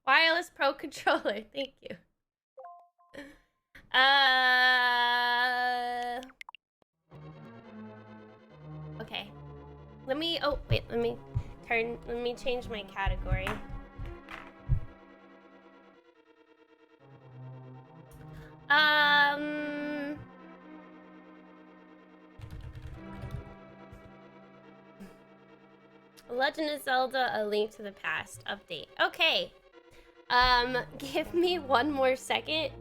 Wireless Pro Controller. Thank you. Okay. Let me, oh, wait, let me change my category. Legend of Zelda: A Link to the Past update. Okay. Give me one more second.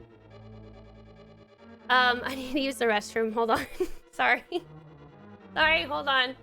I need to use the restroom. Hold on. Sorry. Sorry, hold on.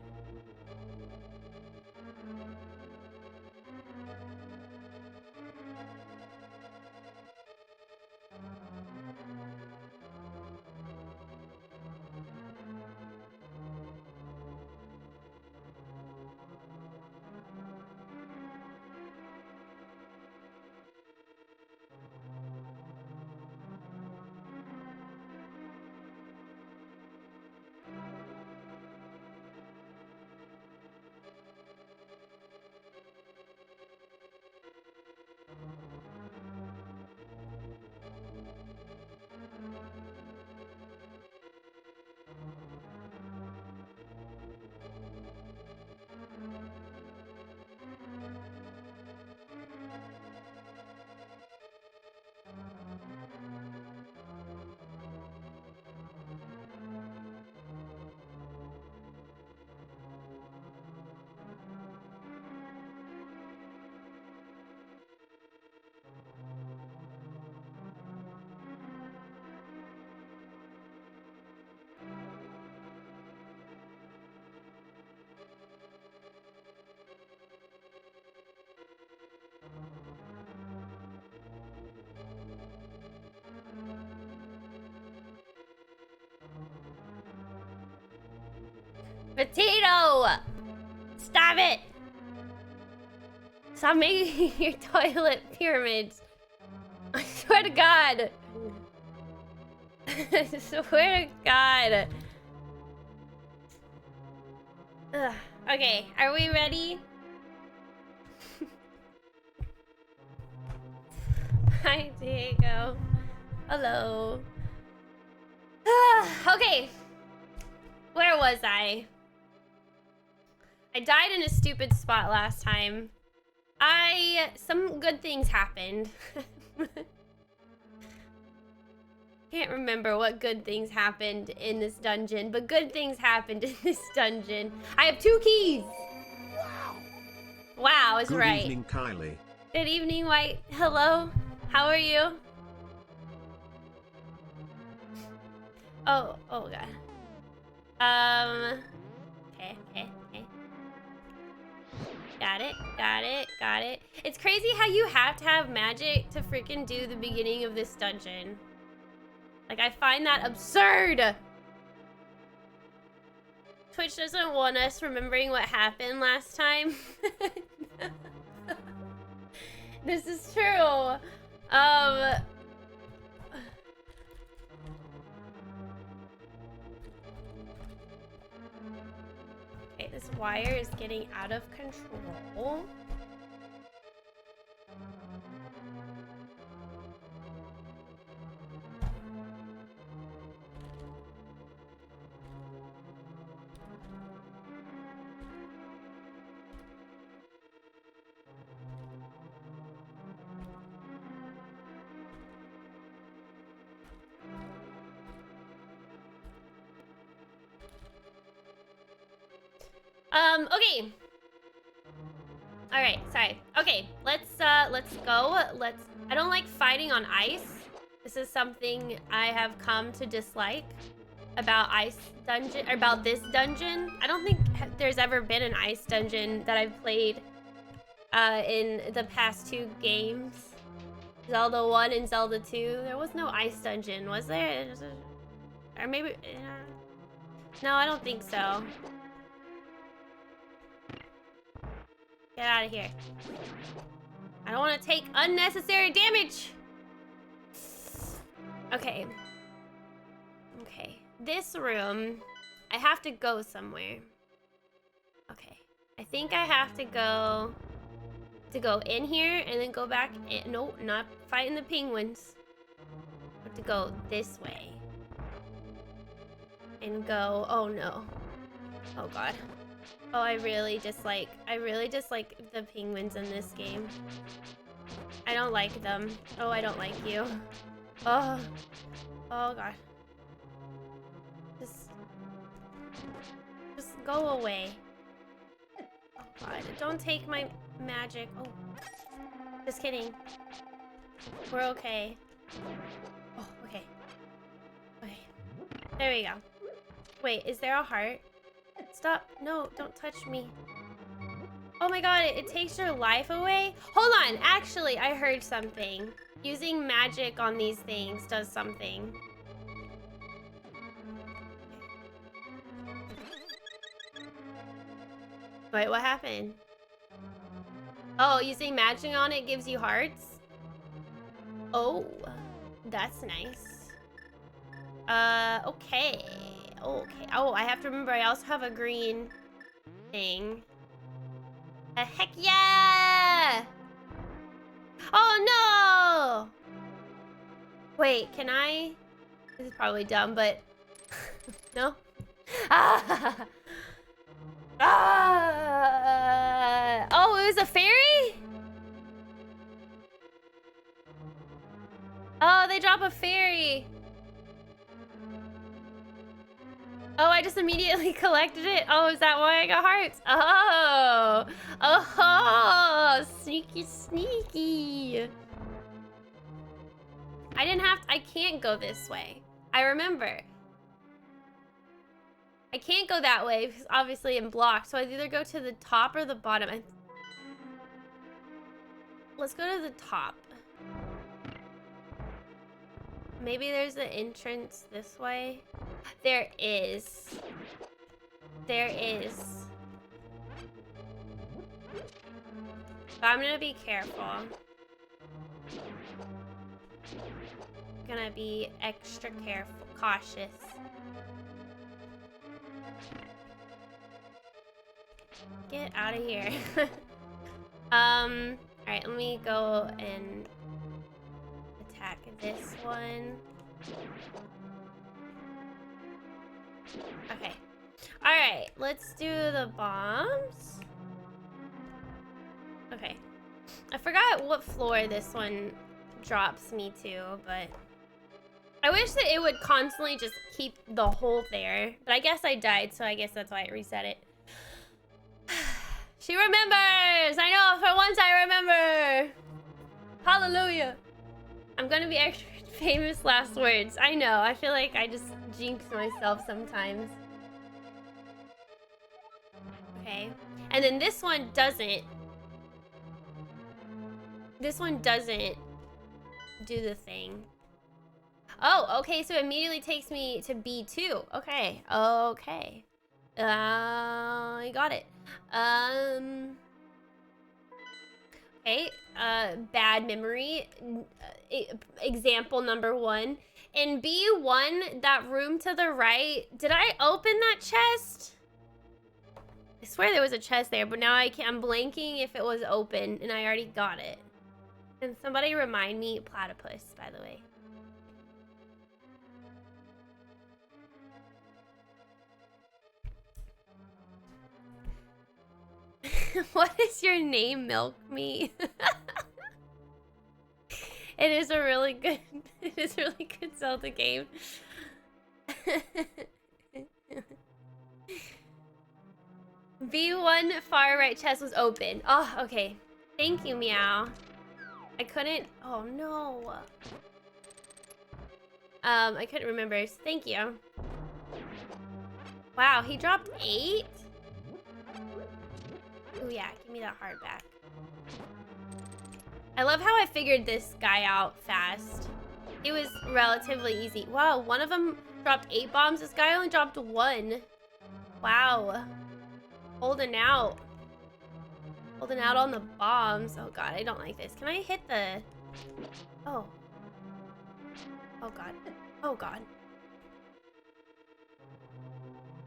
Potato! Stop it! Stop making your toilet pyramids. I swear to God. I swear to God. Ugh. Okay, are we ready? Hi, Diego. Hello. Okay. Where was I? I died in a stupid spot last time. Some good things happened. Can't remember what good things happened in this dungeon, but good things happened in this dungeon. I have 2 keys. Wow. Wow is right. Good evening, Kylie. Good evening, White. Hello. How are you? Oh God. Okay. Got it. It's crazy how you have to have magic to freaking do the beginning of this dungeon. Like, I find that absurd. Twitch doesn't want us remembering what happened last time. This is true. Okay, this wire is getting out of control. Okay. All right, sorry. Okay, let's go. I don't like fighting on ice. This is something I have come to dislike about ice dungeon, or about this dungeon. I don't think there's ever been an ice dungeon that I've played in the past 2 games. Zelda 1 and Zelda 2. There was no ice dungeon, was there? Or maybe... no, I don't think so. Get out of here. I don't want to take unnecessary damage. Okay. Okay. This room, I have to go somewhere. Okay. I think I have to go to go in here and then go back in. No, not fighting the penguins. I have to go this way. And go, oh no. Oh god. Oh, I really dislike the penguins in this game. I don't like them. Oh, I don't like you. Oh. Oh god. Just go away. Oh god, don't take my magic. Oh. Just kidding. We're okay. Oh, okay. Okay. There we go. Wait, is there a heart? Stop. No, don't touch me. Oh my god, it takes your life away? Hold on, actually, I heard something. Using magic on these things does something. Wait, what happened? Oh, using magic on it gives you hearts? Oh, that's nice. Okay. Okay. Oh, I have to remember I also have a green thing. Heck yeah! Oh no! Wait, can I? This is probably dumb, but no. Ah! Ah! Oh, it was a fairy? Oh, they drop a fairy. Oh, I just immediately collected it. Oh, is that why I got hearts? Oh. Oh, sneaky, sneaky. I can't go this way. I remember. I can't go that way because obviously I'm blocked. So I either go to the top or the bottom. Let's go to the top. Maybe there's an entrance this way. There is. There is. But I'm gonna be careful. Gonna be extra careful, cautious. Get out of here. Alright, let me go and attack this one. Okay. Alright, let's do the bombs. Okay. I forgot what floor this one drops me to, but I wish that it would constantly just keep the hole there. But I guess I died, so I guess that's why it reset it. She remembers! I know, for once I remember! Hallelujah! I'm gonna be extra famous last words. I know, I feel like I just jinx myself sometimes. Okay. And then this one doesn't. This one doesn't do the thing. Oh, okay, so it immediately takes me to B2. Okay, okay. I got it. Okay, bad memory. Example number 1. In B1, that room to the right, did I open that chest? I swear there was a chest there, but now I'm blanking if it was open, and I already got it. Can somebody remind me? Platypus, by the way. What is your name, Milk Me? It is a really good Zelda game. V1 far right chest was open. Oh, okay. Thank you, Meow. I couldn't. Oh no. I couldn't remember. Thank you. Wow, he dropped 8? Oh yeah, give me that heart back. I love how I figured this guy out fast. It was relatively easy. Wow, one of them dropped 8 bombs. This guy only dropped 1. Wow. Holding out. Holding out on the bombs. Oh god, I don't like this. Can I hit the... Oh. Oh god. Oh god.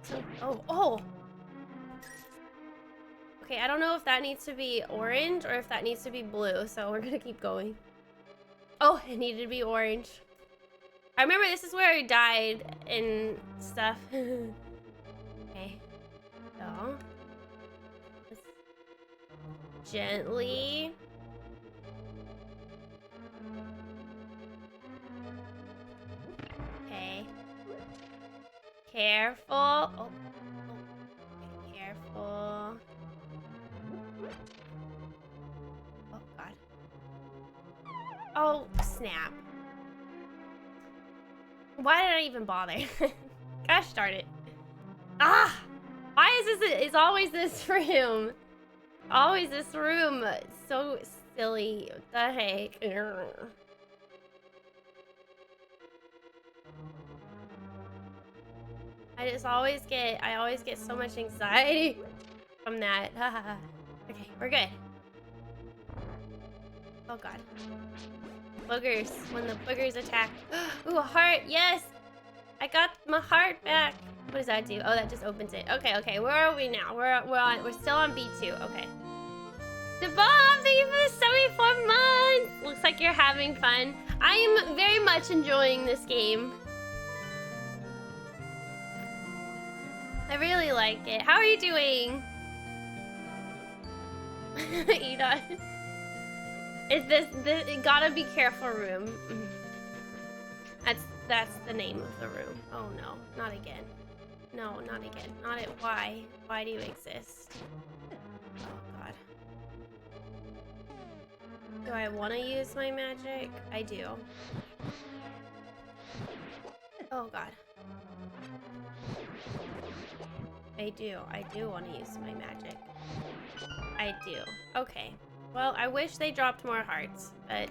So, oh. Okay, I don't know if that needs to be orange or if that needs to be blue, so we're gonna keep going. Oh, it needed to be orange. I remember this is where I died and stuff. Okay, so let's gently. Okay. Careful. Oh. Okay, careful. Oh, God. Oh, snap. Why did I even bother? Gosh darn it. Ah! Why is this? It's always this room. Always this room. It's so silly. What the heck? I always get so much anxiety from that. Okay, we're good. Oh God. Boogers. When the boogers attack. Ooh, a heart. Yes. I got my heart back. What does that do? Oh, that just opens it. Okay, okay. Where are we now? We're still on B2. Okay. Devon, thank you for the 74 months. Looks like you're having fun. I am very much enjoying this game. I really like it. How are you doing? Edon. It's this gotta be careful room. That's the name of the room. Oh no, not again. No, not again. Not it. Why? Why do you exist? Oh God. Do I want to use my magic? I do. Oh God. I do want to use my magic. I do. Okay. Well, I wish they dropped more hearts, but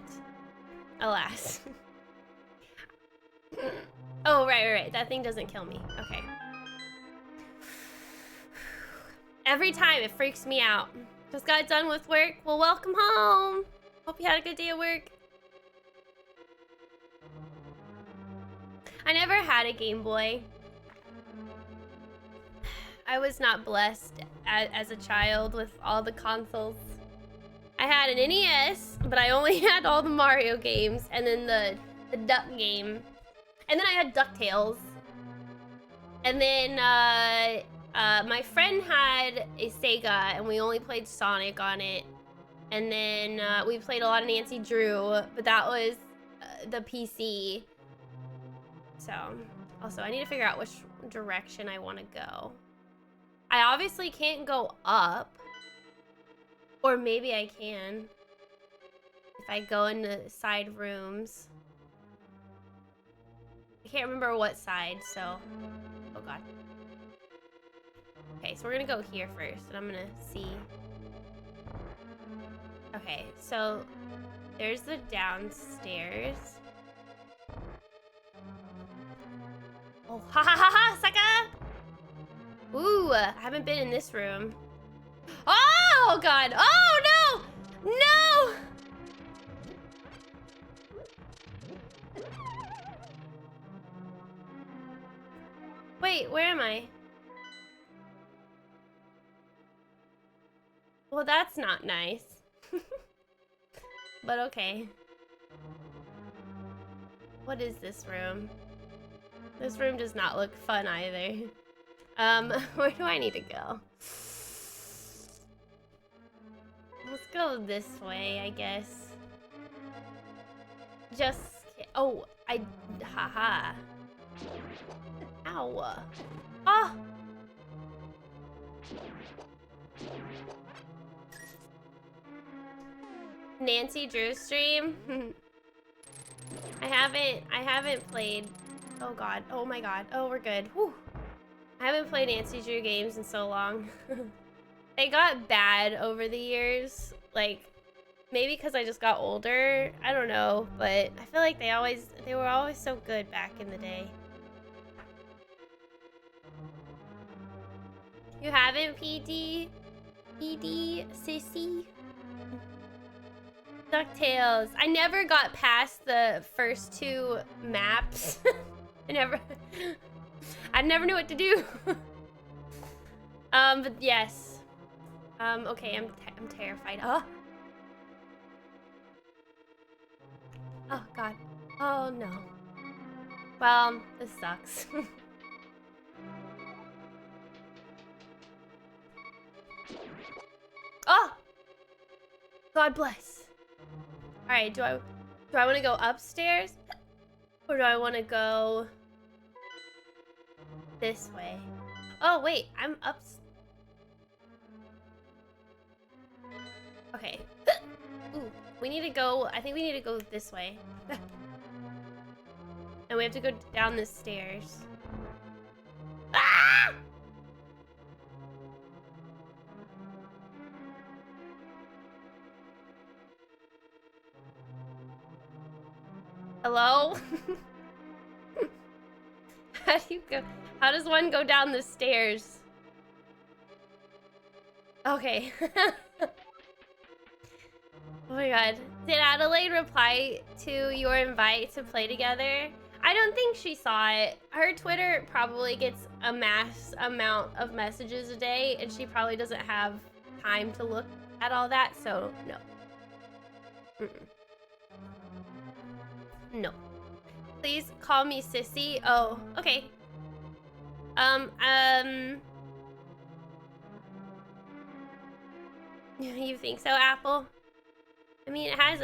alas. Oh, right. That thing doesn't kill me. Okay. Every time it freaks me out. Just got done with work. Well, welcome home. Hope you had a good day at work. I never had a Game Boy. I was not blessed as a child with all the consoles. I had an NES, but I only had all the Mario games and then the Duck game. And then I had DuckTales. And then my friend had a Sega and we only played Sonic on it. And then we played a lot of Nancy Drew, but that was the PC. So, also I need to figure out which direction I want to go. I obviously can't go up. Or maybe I can. If I go into side rooms. I can't remember what side, so. Oh God. Okay, so we're gonna go here first, and I'm gonna see. Okay, so there's the downstairs. Oh, ha, sucker! Ooh, I haven't been in this room. Oh, God. Oh, no. No. Wait, where am I? Well, that's not nice. But okay. What is this room? This room does not look fun either. Where do I need to go? Let's go this way, I guess. Just, oh, haha. Ow. Oh! Nancy Drew stream? I haven't played. Oh God, oh my God, oh we're good. Whew. I haven't played Nancy Drew games in so long. They got bad over the years, like maybe because I just got older. I don't know, but I feel like they were always so good back in the day. You haven't, PD? PD, sissy? DuckTales. I never got past the first two maps. I never knew what to do. But yes. Okay, I'm terrified. Oh. Oh, God. Oh, no. Well, this sucks. Oh! God bless. Alright, do I want to go upstairs? Or do I want to go this way? Oh, wait. I'm up. Okay. Ooh, we need to go. I think we need to go this way. And we have to go down the stairs. Ah! Hello? How do you go? How does one go down the stairs? Okay. Oh my god. Did Adelaide reply to your invite to play together? I don't think she saw it. Her Twitter probably gets a mass amount of messages a day, and she probably doesn't have time to look at all that, so no. No. Please call me sissy. Oh, okay. You think so, Apple? I mean, it has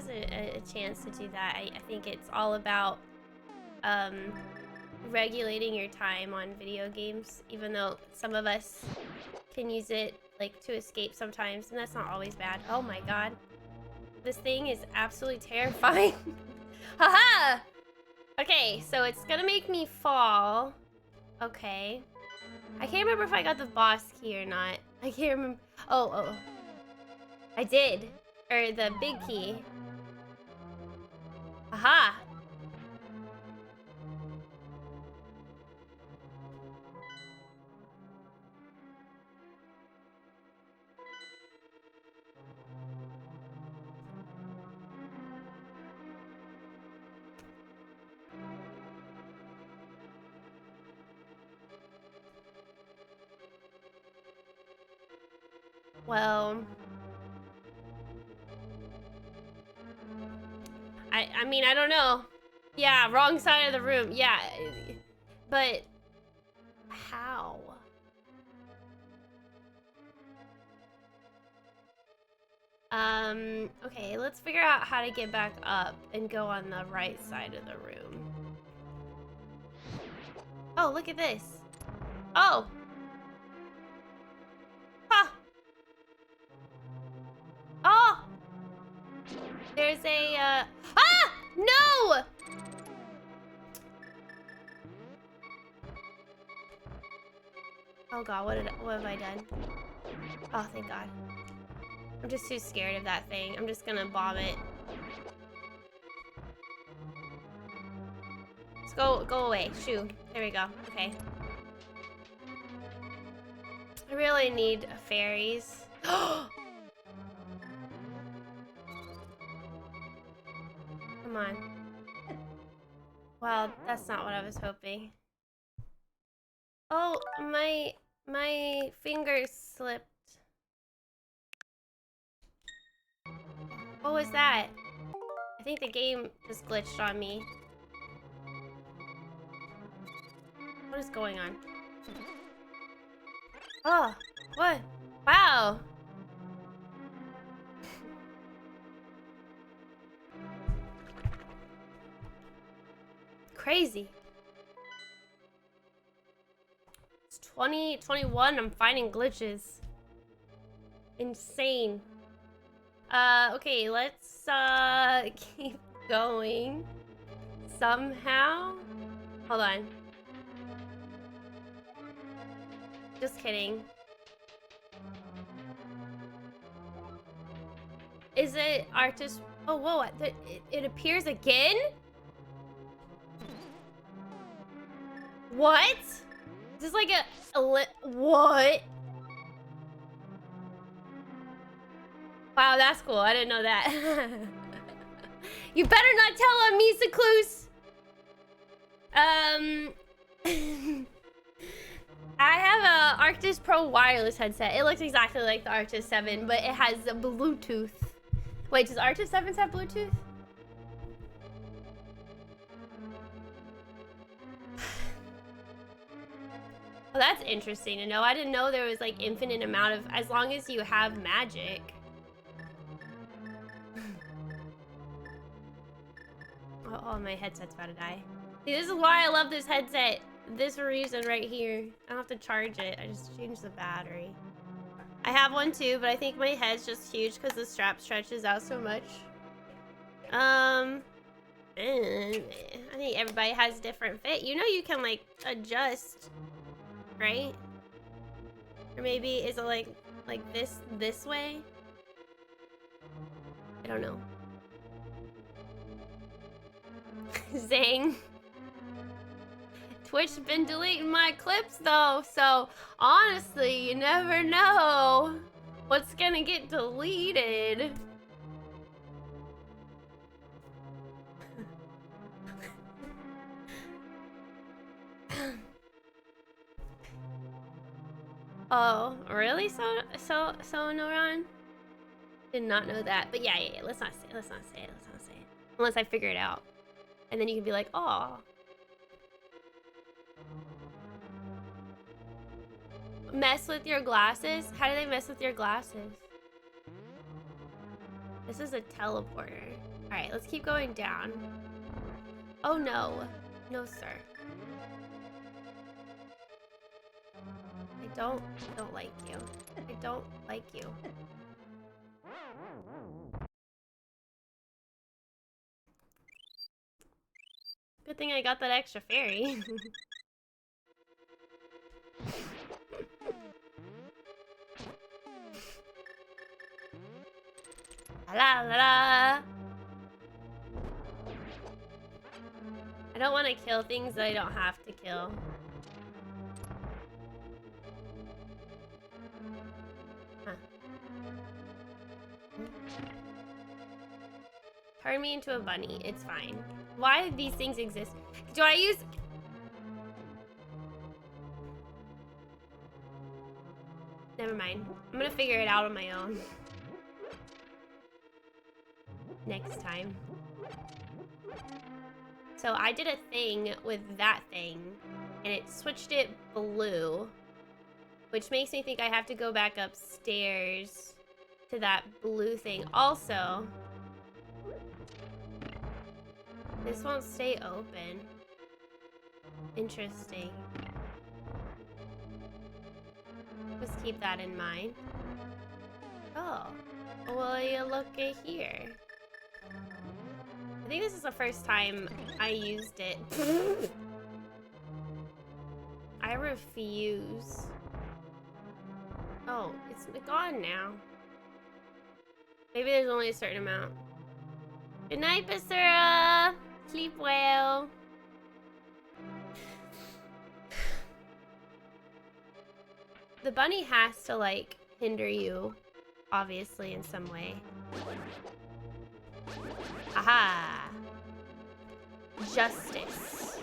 a chance to do that. I think it's all about regulating your time on video games, even though some of us can use it like to escape sometimes, and that's not always bad. Oh my god. This thing is absolutely terrifying. Haha! Okay, so it's gonna make me fall. Okay. I can't remember if I got the boss key or not. I can't remember. Oh. I did. Or the big key. Aha! Well, I mean, I don't know. Yeah, wrong side of the room. Yeah, but how? Okay, let's figure out how to get back up and go on the right side of the room. Oh, look at this. Oh. Huh. Oh. There's a, ah! No! Oh god, what have I done? Oh, thank god. I'm just too scared of that thing. I'm just gonna bomb it. Let's go away. Shoo. There we go. Okay. I really need fairies. Come on. Well, that's not what I was hoping. Oh, my finger slipped. What was that? I think the game just glitched on me. What is going on? Oh, what? Wow. Crazy. It's 2021. I'm finding glitches. Insane. Okay, let's keep going somehow. Hold on. Just kidding. Is it artist? Oh, whoa! It appears again. What? Is this like what? Wow, that's cool. I didn't know that. You better not tell on me, Misskyliee. I have a Arctis Pro wireless headset. It looks exactly like the Arctis 7, but it has Bluetooth. Wait, does Arctis 7s have Bluetooth? Well, that's interesting to know. I didn't know there was like infinite amount of, as long as you have magic. Oh, my headset's about to die. See, this is why I love this headset. This reason right here. I don't have to charge it. I just change the battery. I have one too, but I think my head's just huge because the strap stretches out so much. I think everybody has different fit. You know you can like adjust, right? Or maybe is it like this way? I don't know. Zang. Twitch's been deleting my clips though, so honestly, you never know what's gonna get deleted. Oh, really? So Noran? Did not know that. But yeah, let's not say it. Unless I figure it out. And then you can be like, oh. Mess with your glasses? How do they mess with your glasses? This is a teleporter. Alright, let's keep going down. Oh no. No, sir. I don't like you. I don't like you. Good thing I got that extra fairy. La la la. I don't want to kill things that I don't have to kill. Huh. Turn me into a bunny. It's fine. Why do these things exist? Do I use... Never mind. I'm gonna figure it out on my own. Next time. So I did a thing with that thing, and it switched it blue, which makes me think I have to go back upstairs to that blue thing. Also, this won't stay open. Interesting. Just keep that in mind. Oh, well, you look at here. I think this is the first time I used it. I refuse. Oh, it's gone now. Maybe there's only a certain amount. Good night, Basura. Sleep well. The bunny has to, like, hinder you, obviously, in some way. Aha! Justice.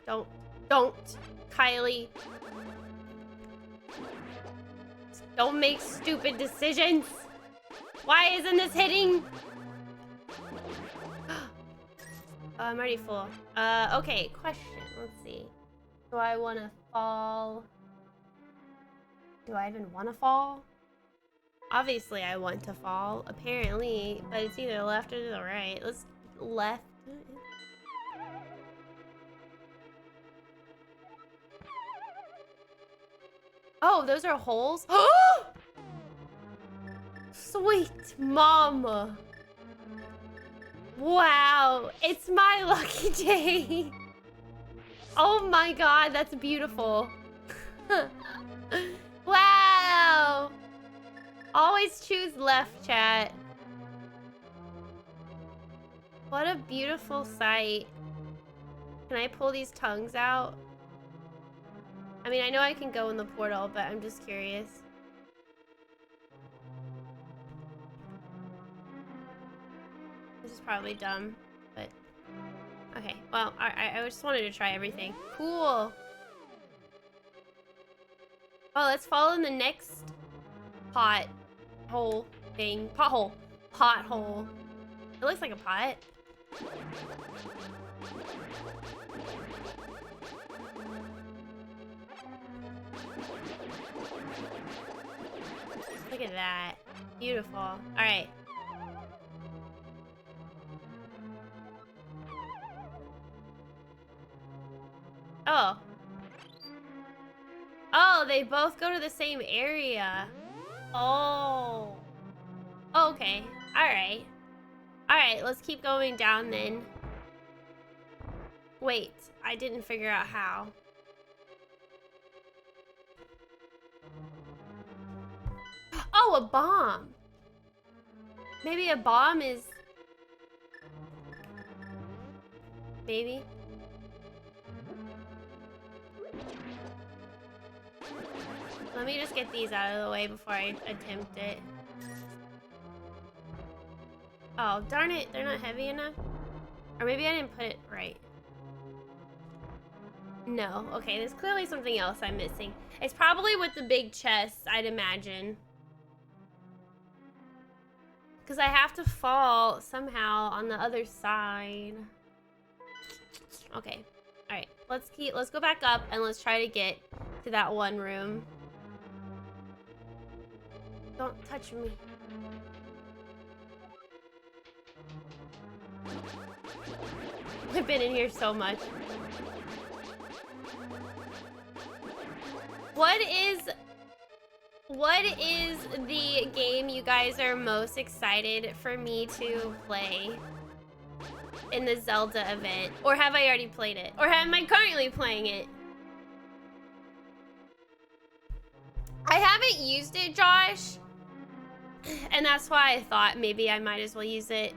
Oh, don't, Kylie. Don't make stupid decisions. Why isn't this hitting? Oh, I'm already full. Okay, question. Let's see. Do I want to fall? Do I even want to fall? Obviously, I want to fall, apparently, but it's either left or to the right. Let's left. Oh, those are holes? Sweet mama. Wow, it's my lucky day. Oh my god, that's beautiful. Wow. Always choose left, chat. What a beautiful sight. Can I pull these tongues out? I mean, I know I can go in the portal, but I'm just curious. This is probably dumb, but... Okay, well, I just wanted to try everything. Cool. Oh, let's follow in the next pothole thing. Pothole. Pothole. It looks like a pot. Look at that. Beautiful. All right. Oh. Oh, they both go to the same area. Oh. Okay. All right. All right, let's keep going down then. Wait, I didn't figure out how. Oh, a bomb. Maybe a bomb is... Maybe. Let me just get these out of the way before I attempt it. Oh, darn it. They're not heavy enough. Or maybe I didn't put it right. No. Okay, there's clearly something else I'm missing. It's probably with the big chest, I'd imagine. Because I have to fall somehow on the other side. Okay. Alright. Let's go back up and let's try to get to that one room. Don't touch me. I've been in here so much. What is the game you guys are most excited for me to play in the Zelda event? Or have I already played it? Or am I currently playing it? I haven't used it, Josh. And that's why I thought maybe I might as well use it.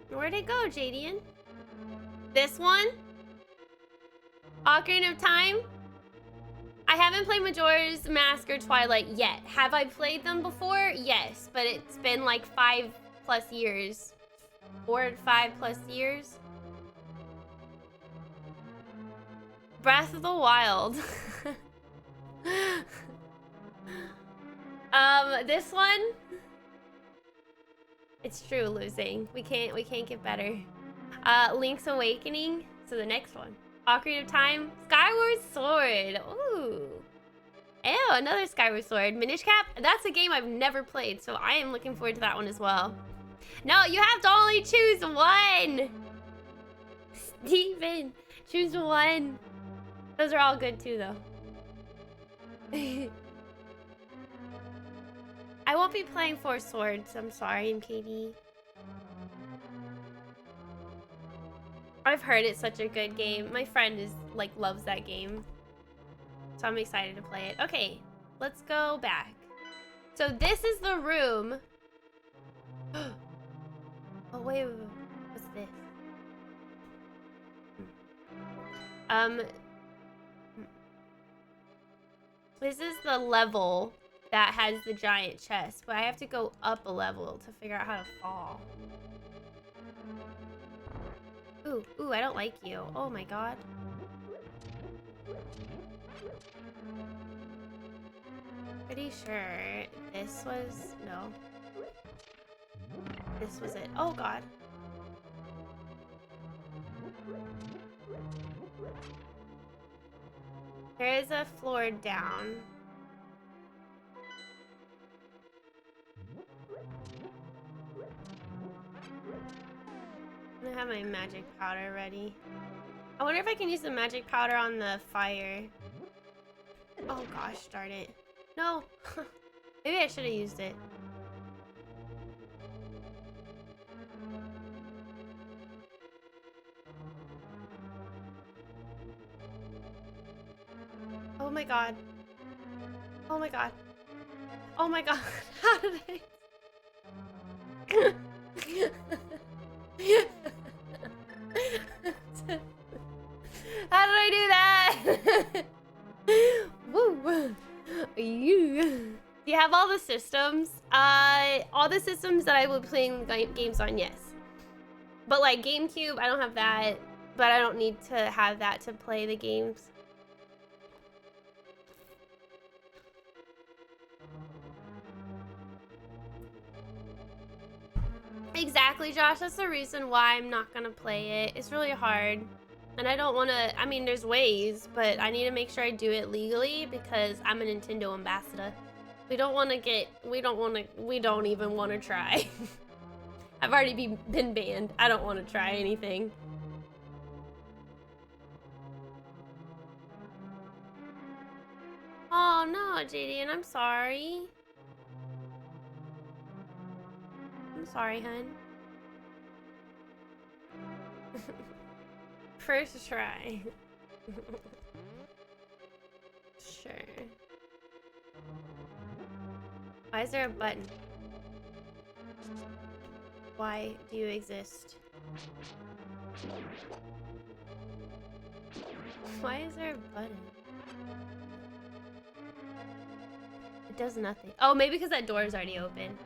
Where'd it go, Jadian? This one? Ocarina of Time? I haven't played Majora's Mask or Twilight yet. Have I played them before? Yes, but it's been like 5+ years. 4 to 5+ years. Breath of the Wild. This one? It's true, losing. We can't get better. Link's Awakening. So the next one. Ocarina of Time. Skyward Sword. Ooh. Ew, another Skyward Sword. Minish Cap. That's a game I've never played, so I am looking forward to that one as well. No, you have to only choose one. Steven, choose one. Those are all good too, though. I won't be playing Four Swords. I'm sorry, MKD. I've heard it's such a good game. My friend loves that game. So I'm excited to play it. Okay, let's go back. So this is the room. Oh, wait. What's this? This is the level that has the giant chest, but I have to go up a level to figure out how to fall. Ooh, I don't like you. Oh my god. Pretty sure this was... No. This was it. Oh god. There is a floor down. I'm gonna have my magic powder ready. I wonder if I can use the magic powder on the fire. Oh gosh, darn it. No. Maybe I should have used it. Oh my god. Oh my god. Oh my god. How did I... How did I do that? Woo. You. Do you have all the systems? All the systems that I will be playing games on, yes. But like GameCube, I don't have that. But I don't need to have that to play the games. Exactly, Josh. That's the reason why I'm not gonna play it. It's really hard. And I don't wanna, I mean, there's ways, but I need to make sure I do it legally because I'm a Nintendo ambassador. We don't even wanna try. I've already been banned. I don't wanna try anything. Oh no, JD, and I'm sorry. I'm sorry, hun. First try. Sure. Why is there a button? Why do you exist? Why is there a button? It does nothing. Oh, maybe because that door is already open.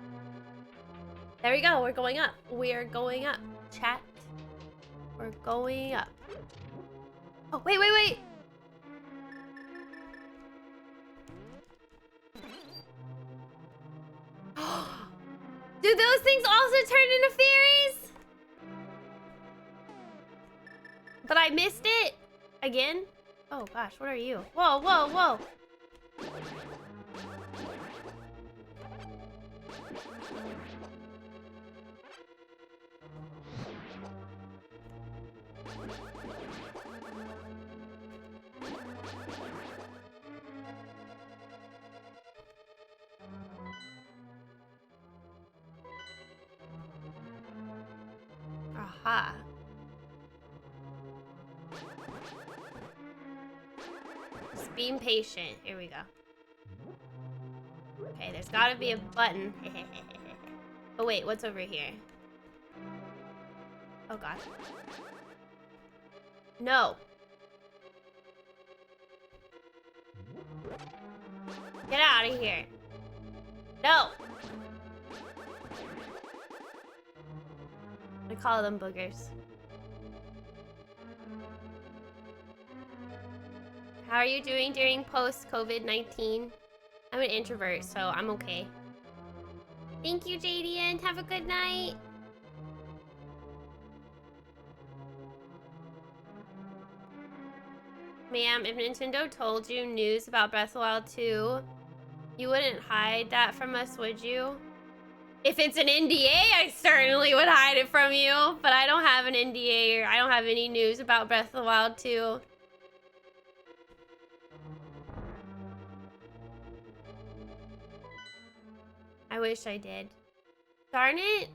There we go. We're going up. We're going up. Chat. We're going up. Oh, wait, wait, wait. Do those things also turn into fairies? But I missed it. Again? Oh gosh, what are you? Whoa, whoa, whoa. Aha. Just being patient. Here we go. Okay, there's gotta be a button. Oh wait, what's over here? Oh god. No. Get out of here. No. I call them boogers. How are you doing during post-COVID-19? I'm an introvert, so I'm okay. Thank you, JDN. Have a good night. Ma'am, if Nintendo told you news about Breath of the Wild 2, you wouldn't hide that from us, would you? If it's an NDA, I certainly would hide it from you. But I don't have an NDA or I don't have any news about Breath of the Wild 2. I wish I did. Darn it.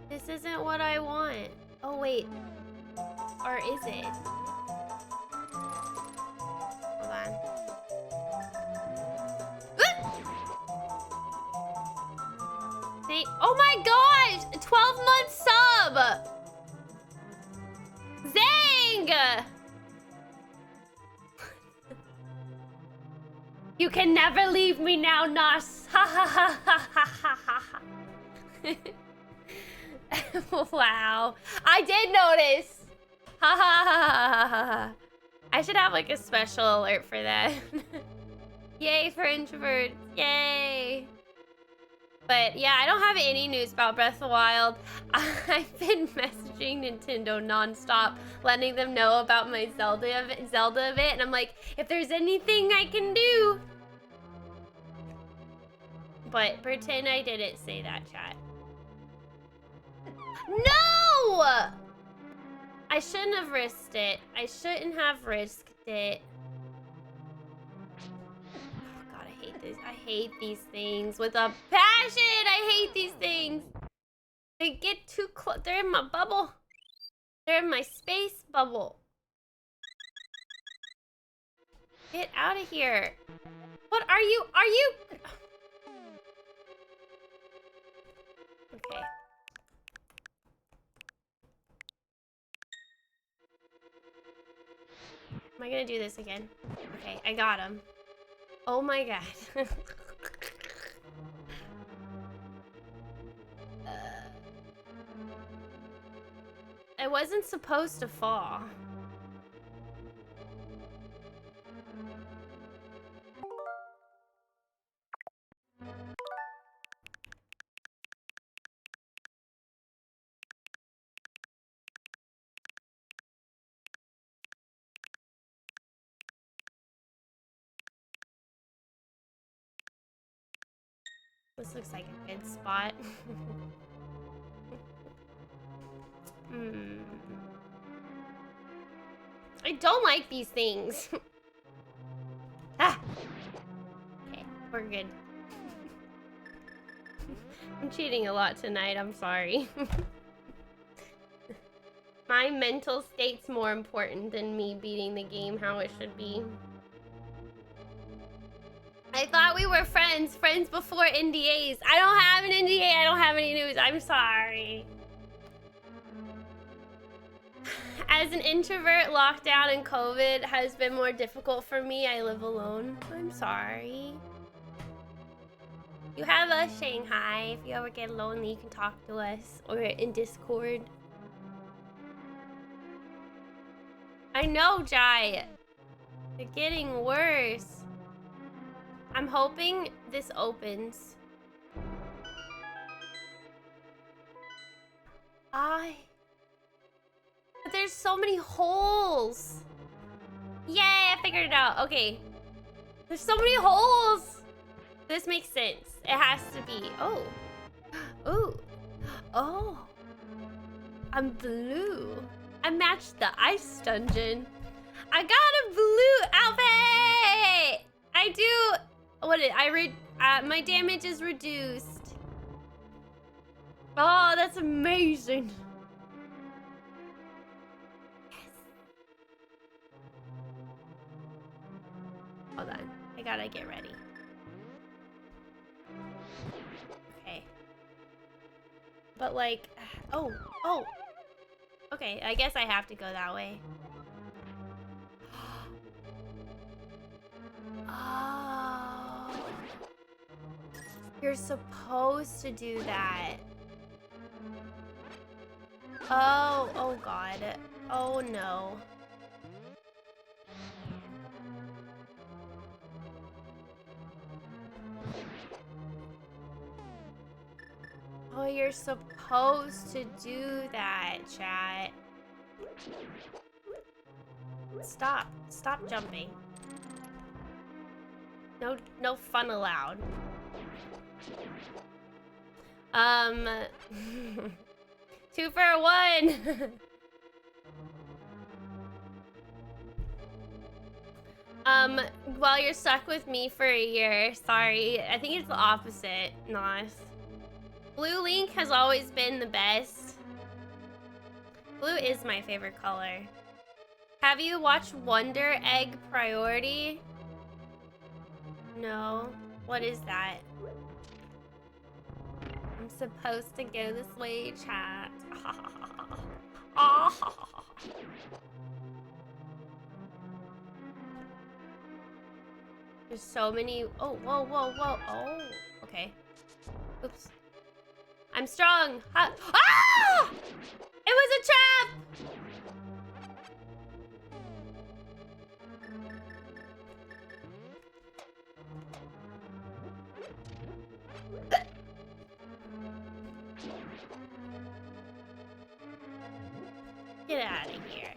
This isn't what I want. Oh, wait. Or is it? Hold on. Oh my gosh! 12-month sub! Zang! You can never leave me now, Nos. Ha ha ha ha ha ha ha. Wow. I did notice. Ha ha ha ha ha ha. I should have like a special alert for that. Yay for introverts. Yay. But yeah, I don't have any news about Breath of the Wild. I've been messaging Nintendo nonstop, letting them know about my Zelda event, and I'm like, if there's anything I can do. But pretend I didn't say that, chat. No! I shouldn't have risked it. I shouldn't have risked it. I hate these things with a passion. I hate these things. They get too close. They're in my bubble. They're in my space bubble. Get out of here. What are you? Are you? Okay. Am I gonna do this again? Okay, I got him. Oh my god. I wasn't supposed to fall. This looks like a good spot. I don't like these things. Ah! Okay, we're good. I'm cheating a lot tonight, I'm sorry. My mental state's more important than me beating the game how it should be. I thought we were friends before NDAs. I don't have an NDA, I don't have any news, I'm sorry. As an introvert, lockdown and COVID has been more difficult for me. I live alone. I'm sorry. You have us, Shanghai. If you ever get lonely, you can talk to us or in Discord. I know, Jai. They're getting worse. I'm hoping this opens. But there's so many holes. Yay, I figured it out. Okay. There's so many holes. This makes sense. It has to be. Oh. Ooh. Oh. I'm blue. I matched the ice dungeon. I got a blue outfit. I do. What did I read? My damage is reduced. Oh, that's amazing. Hold on. I gotta get ready. Okay. But like, oh. Okay, I guess I have to go that way. Oh. You're supposed to do that. Oh god. Oh no. Oh, you're supposed to do that, chat. Stop jumping. No fun allowed. 2 for 1. Well, you're stuck with me for a year. Sorry. I think it's the opposite. Nice. Blue Link has always been the best. Blue is my favorite color. Have you watched Wonder Egg Priority? No. What is that? I'm supposed to go this way, chat. There's so many. Oh, whoa. Oh, okay. Oops. I'm strong. Ah! It was a trap! Get out of here.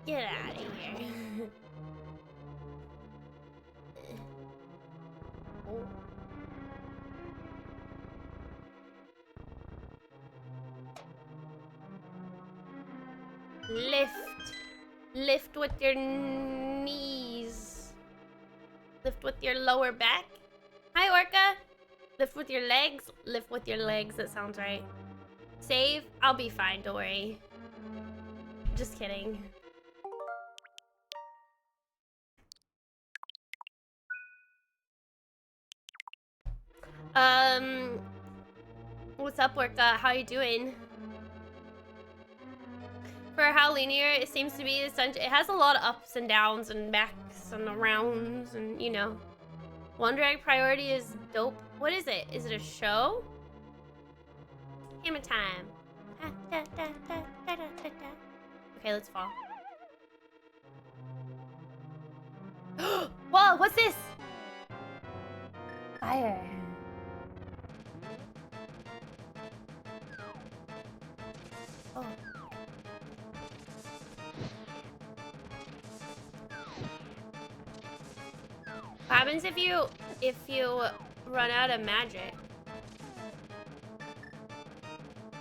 Get out of here. Oh. Lift with your knees. Lift with your lower back. Hi, Orca. Lift with your legs. Lift with your legs. That sounds right. Save. I'll be fine. Don't worry. Just kidding. What's up, Orca? How you doing? For how linear it seems to be, it has a lot of ups and downs and backs and arounds and, you know. Wonder Egg Priority is dope. What is it? Is it a show? Hammer time. Okay, let's fall. Whoa, what's this? Fire. Oh. What happens if you run out of magic?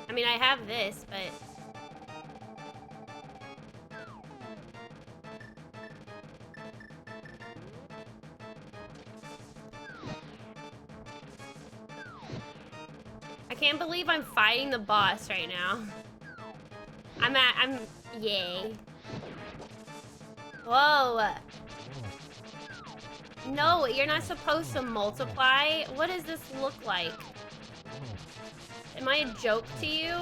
I mean, I have this, but I can't believe I'm fighting the boss right now. Yay. Whoa. No, you're not supposed to multiply. What does this look like? Am I a joke to you?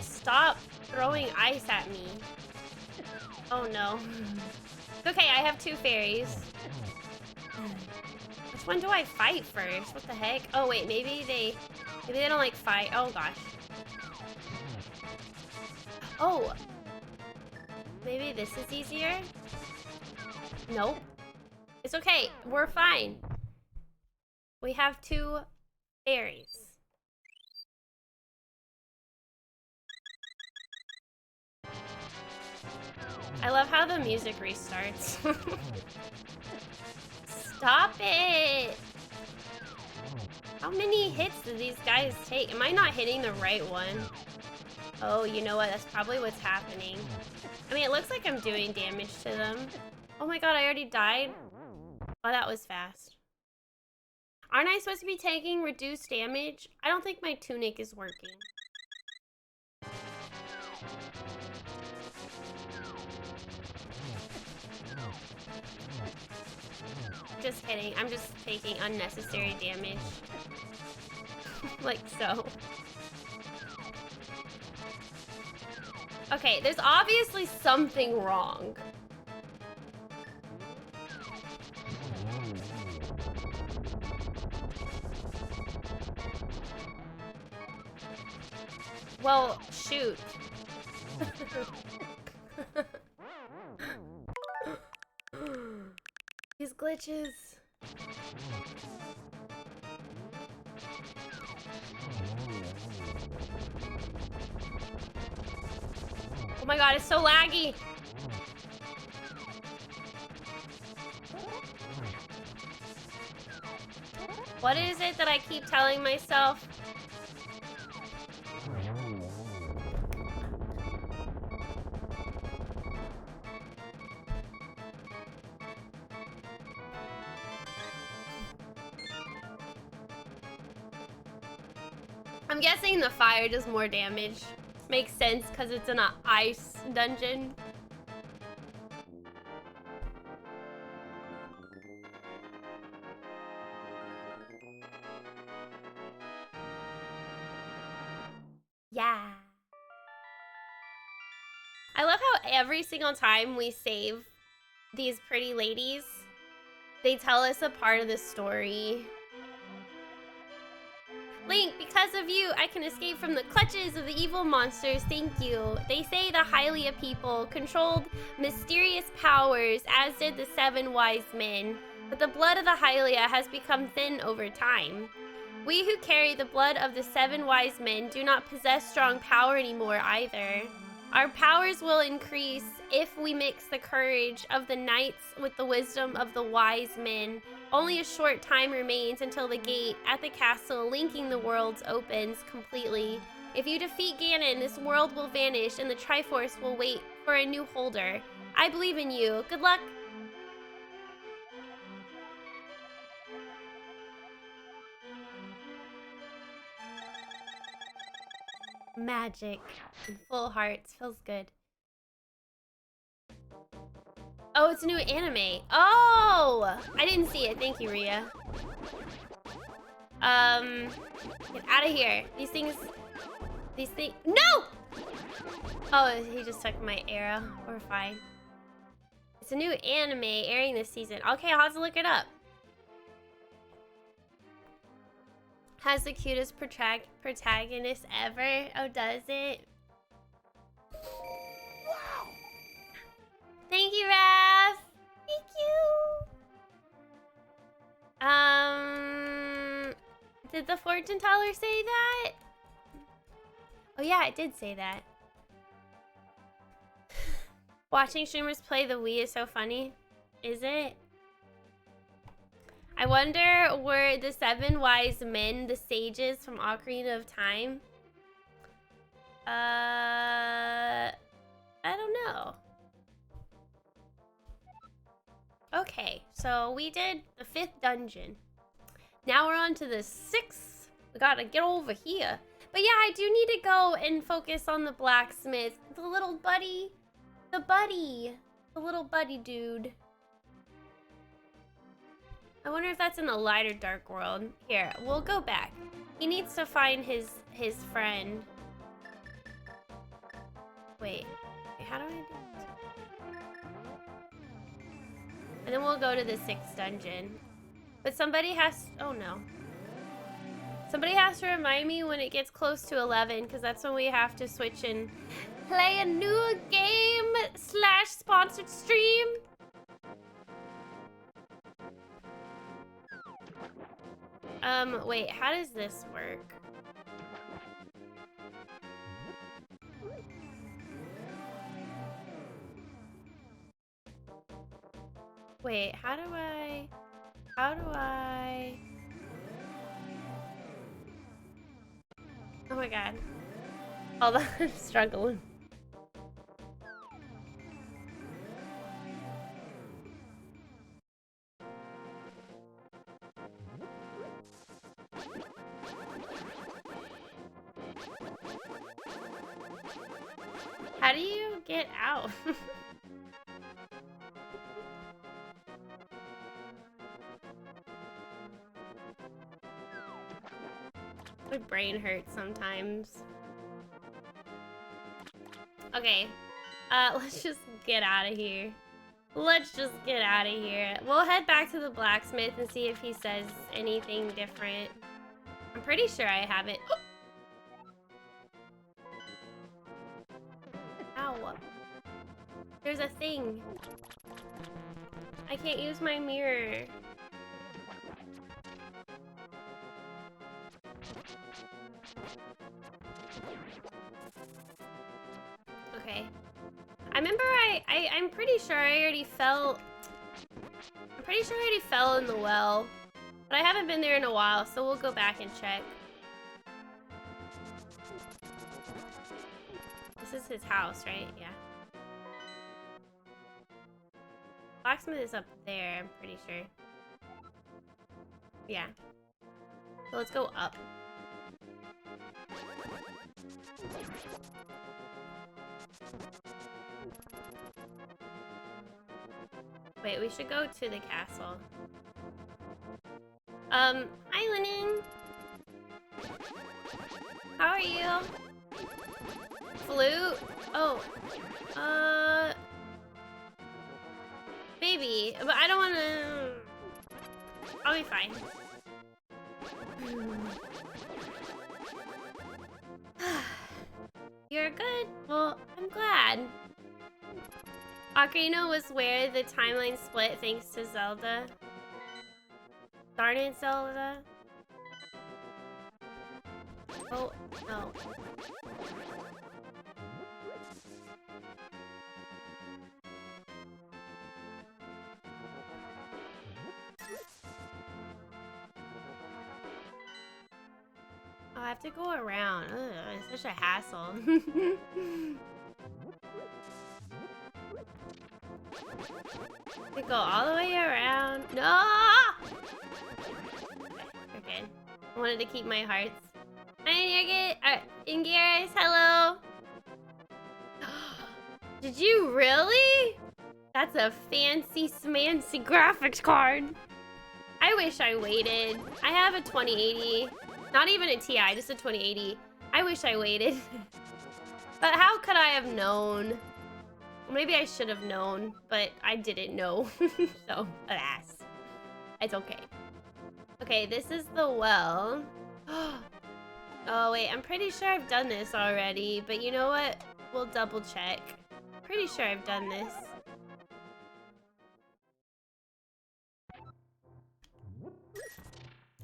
Stop throwing ice at me. Oh no. It's okay, I have 2 fairies. Which one do I fight first? What the heck? Oh wait, maybe they don't like fight. Oh gosh. Oh. Maybe this is easier? Nope. It's okay. We're fine. We have 2 fairies. I love how the music restarts. Stop it! How many hits do these guys take? Am I not hitting the right one? Oh, you know what? That's probably what's happening. I mean, it looks like I'm doing damage to them. Oh my god, I already died? Oh, that was fast. Aren't I supposed to be taking reduced damage? I don't think my tunic is working. Just kidding. I'm just taking unnecessary damage. Like so. Okay, there's obviously something wrong. Well, shoot. These glitches. Oh my god, it's so laggy. What is it that I keep telling myself? I'm guessing the fire does more damage. Makes sense because it's in an ice dungeon. Yeah. I love how every single time we save these pretty ladies, they tell us a part of the story. Link, because of you, I can escape from the clutches of the evil monsters. Thank you. They say the Hylia people controlled mysterious powers, as did the 7 wise men. But the blood of the Hylia has become thin over time. We who carry the blood of the 7 wise men do not possess strong power anymore either. Our powers will increase if we mix the courage of the knights with the wisdom of the wise men. Only a short time remains until the gate at the castle linking the worlds opens completely. If you defeat Ganon, this world will vanish and the Triforce will wait for a new holder. I believe in you. Good luck. Magic and full hearts. Feels good. Oh, it's a new anime. Oh! I didn't see it. Thank you, Rhea. Get out of here. These things... No! Oh, he just took my arrow. We're fine. It's a new anime airing this season. Okay, I'll have to look it up. Has the cutest protagonist ever. Oh, does it? Wow. Thank you, Raph. Thank you. Did the fortune teller say that? Oh yeah, it did say that. Watching streamers play the Wii is so funny. Is it? I wonder, were the 7 wise men the sages from Ocarina of Time? I don't know. Okay, so we did the 5th dungeon. Now we're on to the 6th. We gotta get over here. But yeah, I do need to go and focus on the blacksmith. The little buddy. The little buddy dude. I wonder if that's in the light or dark world. Here, we'll go back. He needs to find his friend. Wait, how do I do this? And then we'll go to the 6th dungeon. But somebody has, oh no. Somebody has to remind me when it gets close to 11, because that's when we have to switch and play a new game / sponsored stream. Wait, how does this work? Wait, how do I... Oh my god. Hold on, I'm struggling. How do you get out? My brain hurts sometimes. Okay, let's just get out of here. Let's just get out of here. We'll head back to the blacksmith and see if he says anything different. I'm pretty sure I have it. Ow. There's a thing. I can't use my mirror. Okay. I remember I'm pretty sure I already fell... I'm pretty sure I already fell in the well. But I haven't been there in a while, so we'll go back and check. This is his house, right? Yeah. Blacksmith is up there, I'm pretty sure. Yeah. So let's go up. Wait, we should go to the castle. Hi, Linning. How are you? Flute? Oh. Maybe, but I don't wanna... I'll be fine. You're good? Well, I'm glad. Ocarina was where the timeline split thanks to Zelda. Darn it, Zelda. Oh, no. Oh, I have to go around. Ugh, it's such a hassle. To go all the way around. No! Okay. I wanted to keep my hearts. Hi, Ingiris, hello. Did you really? That's a fancy smancy graphics card. I wish I waited. I have a 2080. Not even a Ti, just a 2080. I wish I waited. But how could I have known? Maybe I should have known, but I didn't know. So, alas. It's okay. Okay, this is the well. Oh, wait, I'm pretty sure I've done this already, but you know what? We'll double check. Pretty sure I've done this.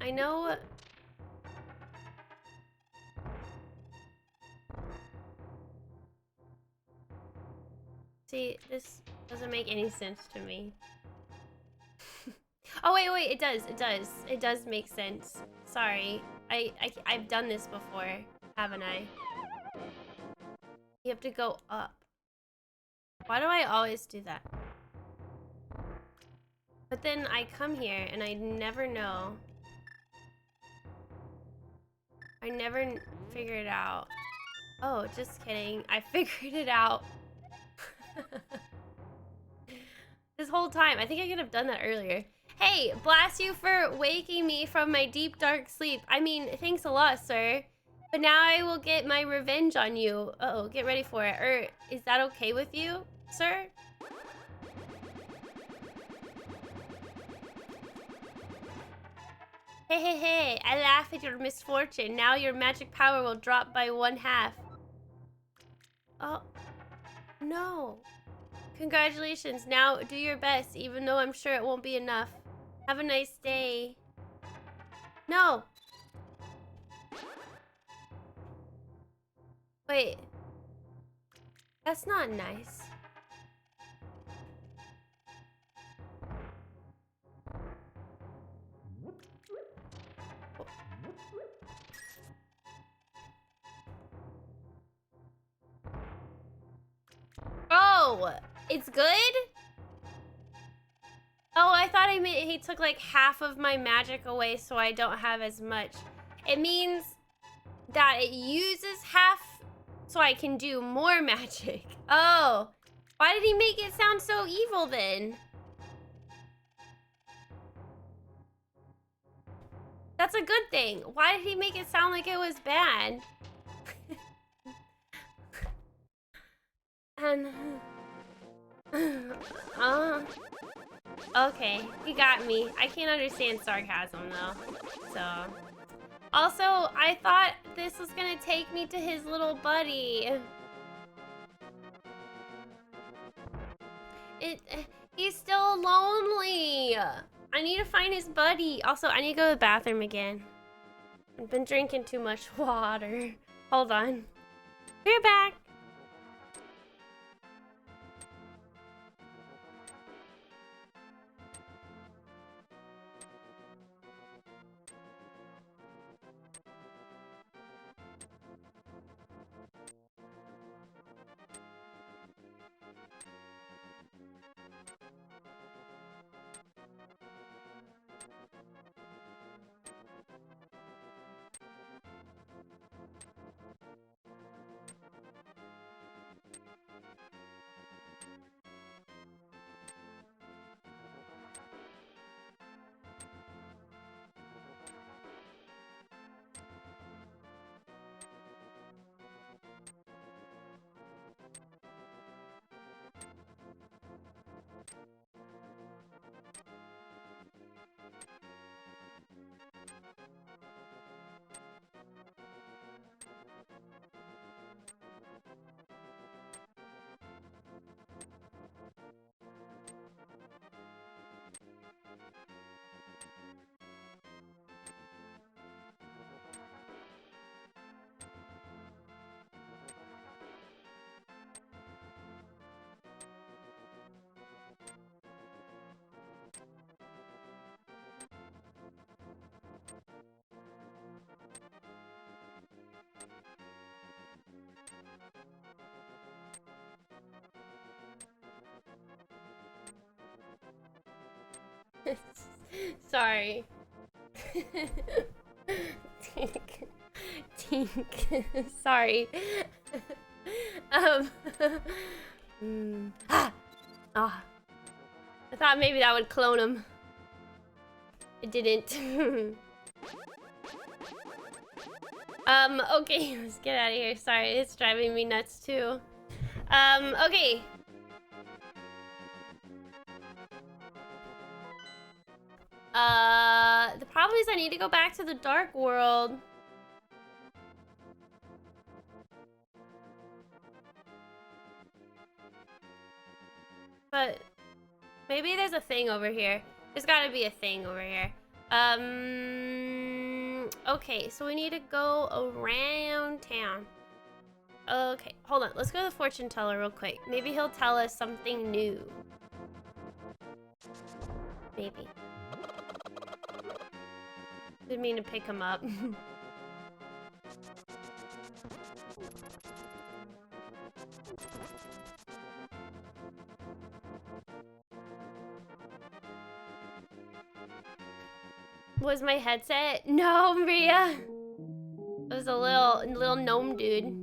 I know... See, this doesn't make any sense to me. Oh, wait, it does. It does make sense. Sorry. I've done this before, haven't I? You have to go up. Why do I always do that? But then I come here and I never know. I never figure it out. Oh, just kidding. I figured it out. This whole time. I think I could have done that earlier. Hey, blast you for waking me from my deep dark sleep. I mean, thanks a lot, sir. But now I will get my revenge on you. Uh-oh, get ready for it. Or is that okay with you, sir? Hey, I laugh at your misfortune. Now your magic power will drop by 1/2. Oh, no. Congratulations. Now do your best, even though I'm sure it won't be enough. Have a nice day. No. Wait. That's not nice. Oh, it's good? Oh, I thought I meant he took like half of my magic away so I don't have as much. It means that it uses half so I can do more magic. Oh, why did he make it sound so evil then? That's a good thing. Why did he make it sound like it was bad? And okay, he got me. I can't understand sarcasm though. So also, I thought this was gonna take me to his little buddy. He's still lonely. I need to find his buddy. Also, I need to go to the bathroom again. I've been drinking too much water. Hold on. We're back. Sorry. Tink. Sorry. I thought maybe that would clone him. It didn't. Okay, let's get out of here. Sorry, it's driving me nuts too. Okay. The problem is I need to go back to the dark world. But maybe there's a thing over here. There's gotta be a thing over here. Okay, so we need to go around town. Okay, hold on. Let's go to the fortune teller real quick. Maybe he'll tell us something new. Maybe. Didn't mean to pick him up. Was my headset? No, Maria. It was a little gnome dude.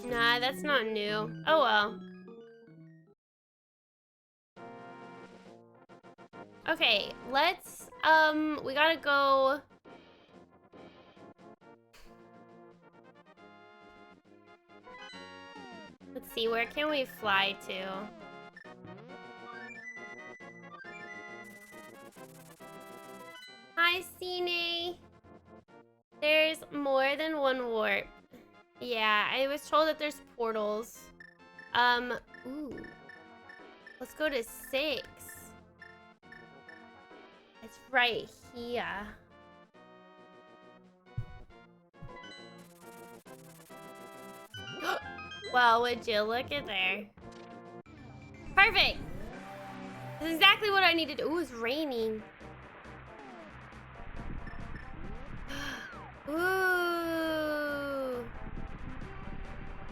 Nah, that's not new. Oh well. Okay, let's we gotta go. Let's see, where can we fly to? Hi, Cine. There's more than one warp. Yeah, I was told that there's portals. Ooh. Let's go to 6. It's right here. Well, would you look at there? Perfect! This is exactly what I needed. Ooh, it's raining. Ooh.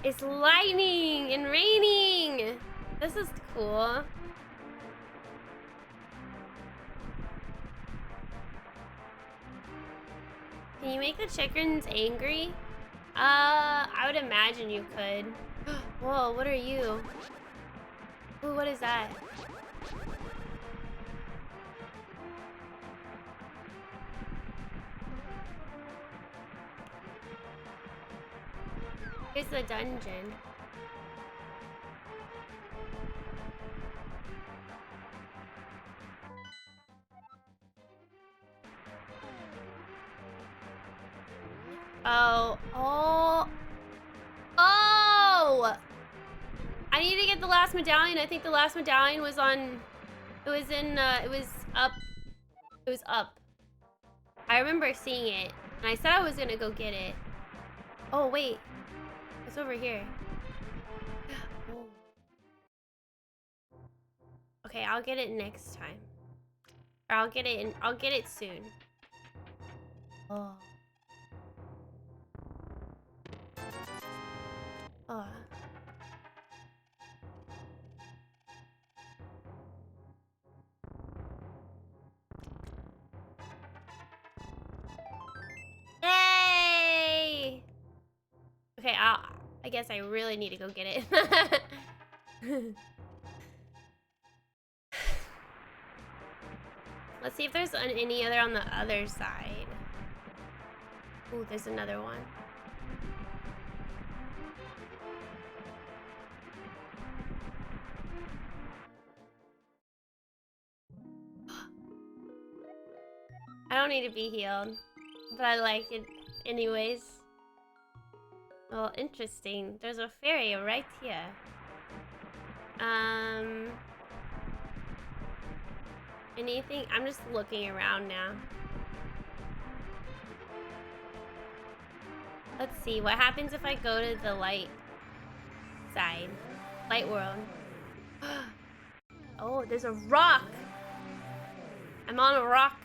It's lightning and raining. This is cool. Can you make the chickens angry? I would imagine you could. Whoa, what are you? Ooh, what is that? Here's the dungeon. Oh. I need to get the last medallion. I think the last medallion was on... It was in, it was up. It was up. I remember seeing it. And I said I was gonna go get it. Oh, wait. It's over here. Oh. Okay, I'll get it next time. Or I'll get it soon. Oh. Oh. Yay! Okay, I guess I really need to go get it. Let's see if there's any other on the other side. Ooh, there's another one. I don't need to be healed, but I like it anyways. Well, interesting. There's a fairy right here. Anything? I'm just looking around now. Let's see, what happens if I go to the light side? Light world. Oh, there's a rock! I'm on a rock.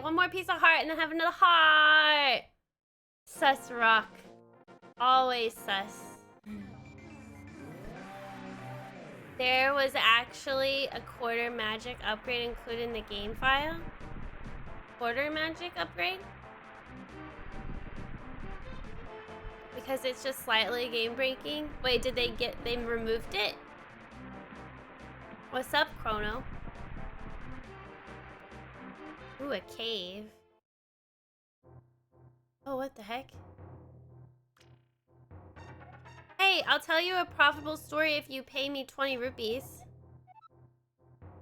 one more piece of heart and then have another heart. Sus rock. Always sus. There was actually a quarter magic upgrade included in the game file. Quarter magic upgrade? Because it's just slightly game breaking. Wait, did they removed it? What's up, Chrono? Ooh, a cave. Oh, what the heck? Hey, I'll tell you a profitable story if you pay me 20 rupees.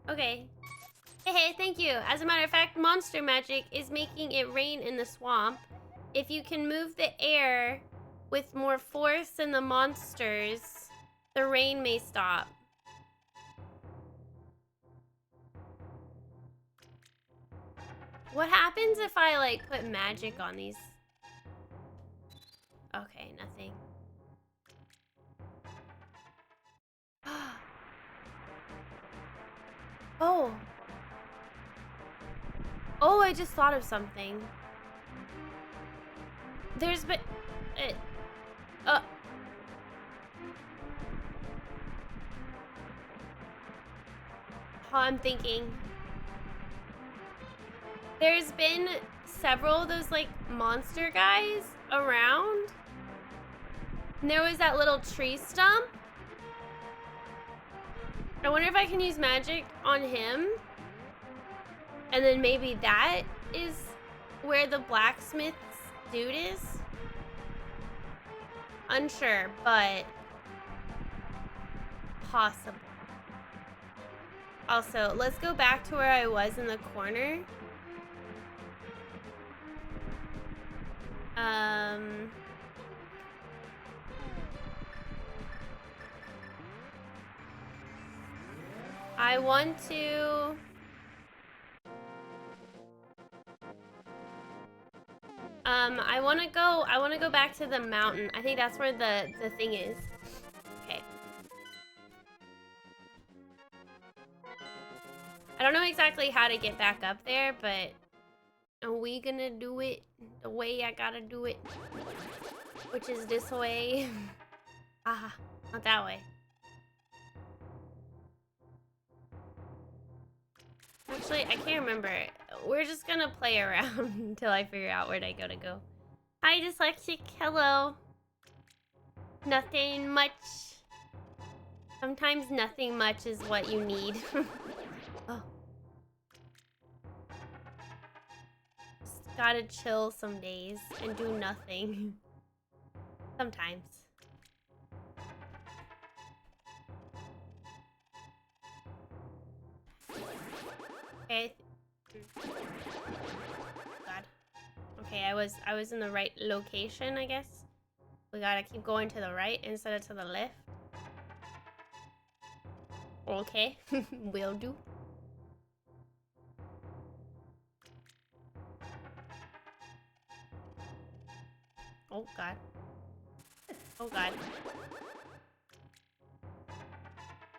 Okay. Hey, thank you. As a matter of fact, monster magic is making it rain in the swamp. If you can move the air with more force than the monsters, the rain may stop. What happens if I, like, put magic on these? Okay, nothing. Oh. Oh, I just thought of something. There's been... Oh, I'm thinking. There's been several of those, like, monster guys around. And there was that little tree stump. I wonder if I can use magic on him. And then maybe that is where the blacksmith's dude is. Unsure, but possible. Also, let's go back to where I was in the corner. I want to... I want to go back to the mountain. I think that's where the thing is. Okay. I don't know exactly how to get back up there, but are we gonna do it the way I gotta do it? Which is this way. Ah, not that way. Actually, I can't remember. We're just gonna play around until I figure out where I gotta go. Hi, Dyslexic. Hello. Nothing much. Sometimes nothing much is what you need. Oh. Just gotta chill some days and do nothing. Sometimes. Okay. God. Okay, I was in the right location, I guess. We gotta keep going to the right instead of to the left. Okay, will do. Oh God. Oh God.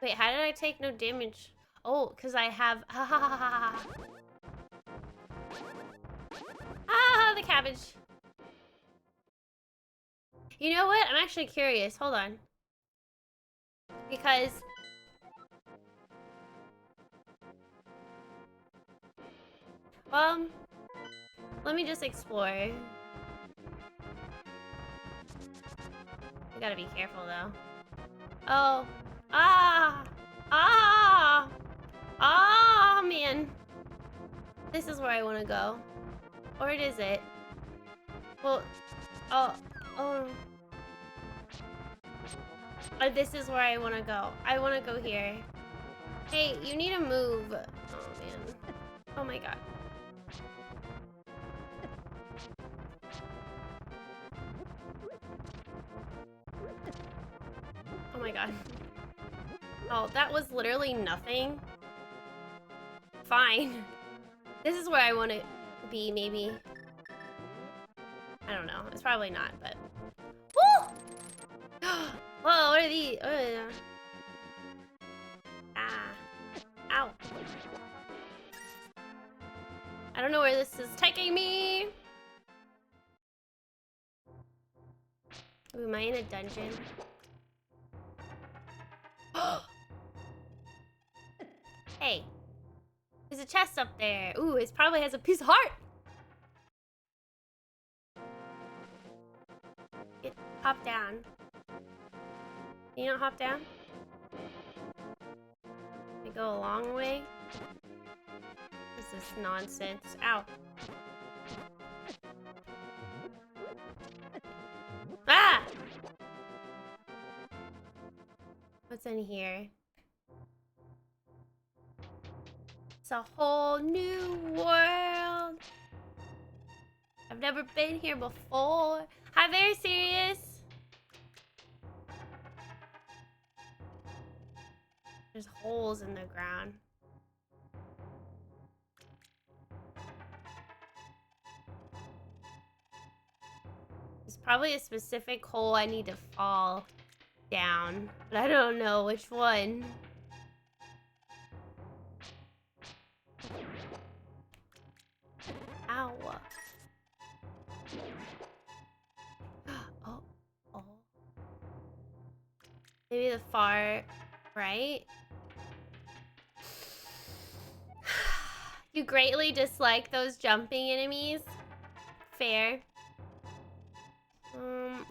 Wait, how did I take no damage? Oh, because I have... Ah, the cabbage. You know what? I'm actually curious. Hold on. Because... let me just explore. You gotta be careful, though. Oh. Ah! Ah! Ah, man. This is where I want to go. Or is it? Well, oh. This is where I want to go. I want to go here. Hey, you need to move. Oh, man. Oh, my God. Oh, my God. Oh, that was literally nothing. Fine. This is where I want to be, maybe. I don't know. It's probably not, but... Woo! Whoa, what are these? Ah. Ow. I don't know where this is taking me. Ooh, am I in a dungeon? Hey. There's a chest up there. Ooh, it probably has a piece of heart. Hop down. Can you not hop down? We go a long way. This is nonsense. Ow. Ah! What's in here? It's a whole new world. I've never been here before. Hi, very serious. There's holes in the ground. There's probably a specific hole I need to fall down, but I don't know which one. Ow. Oh. Maybe the far right? You greatly dislike those jumping enemies? Fair.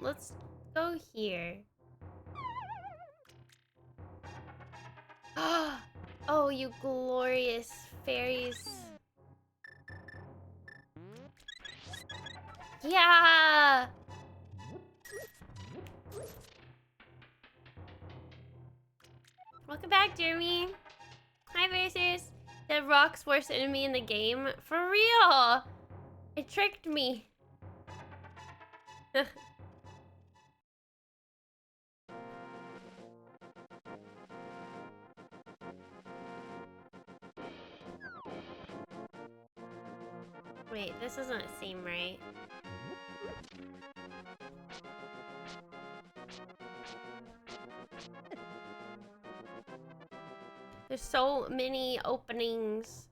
Let's go here. Oh, you glorious fairies. Yeah! Welcome back, Jeremy. Hi, very serious. The rock's worst enemy in the game? For real! It tricked me. Wait, this doesn't seem right. There's so many openings.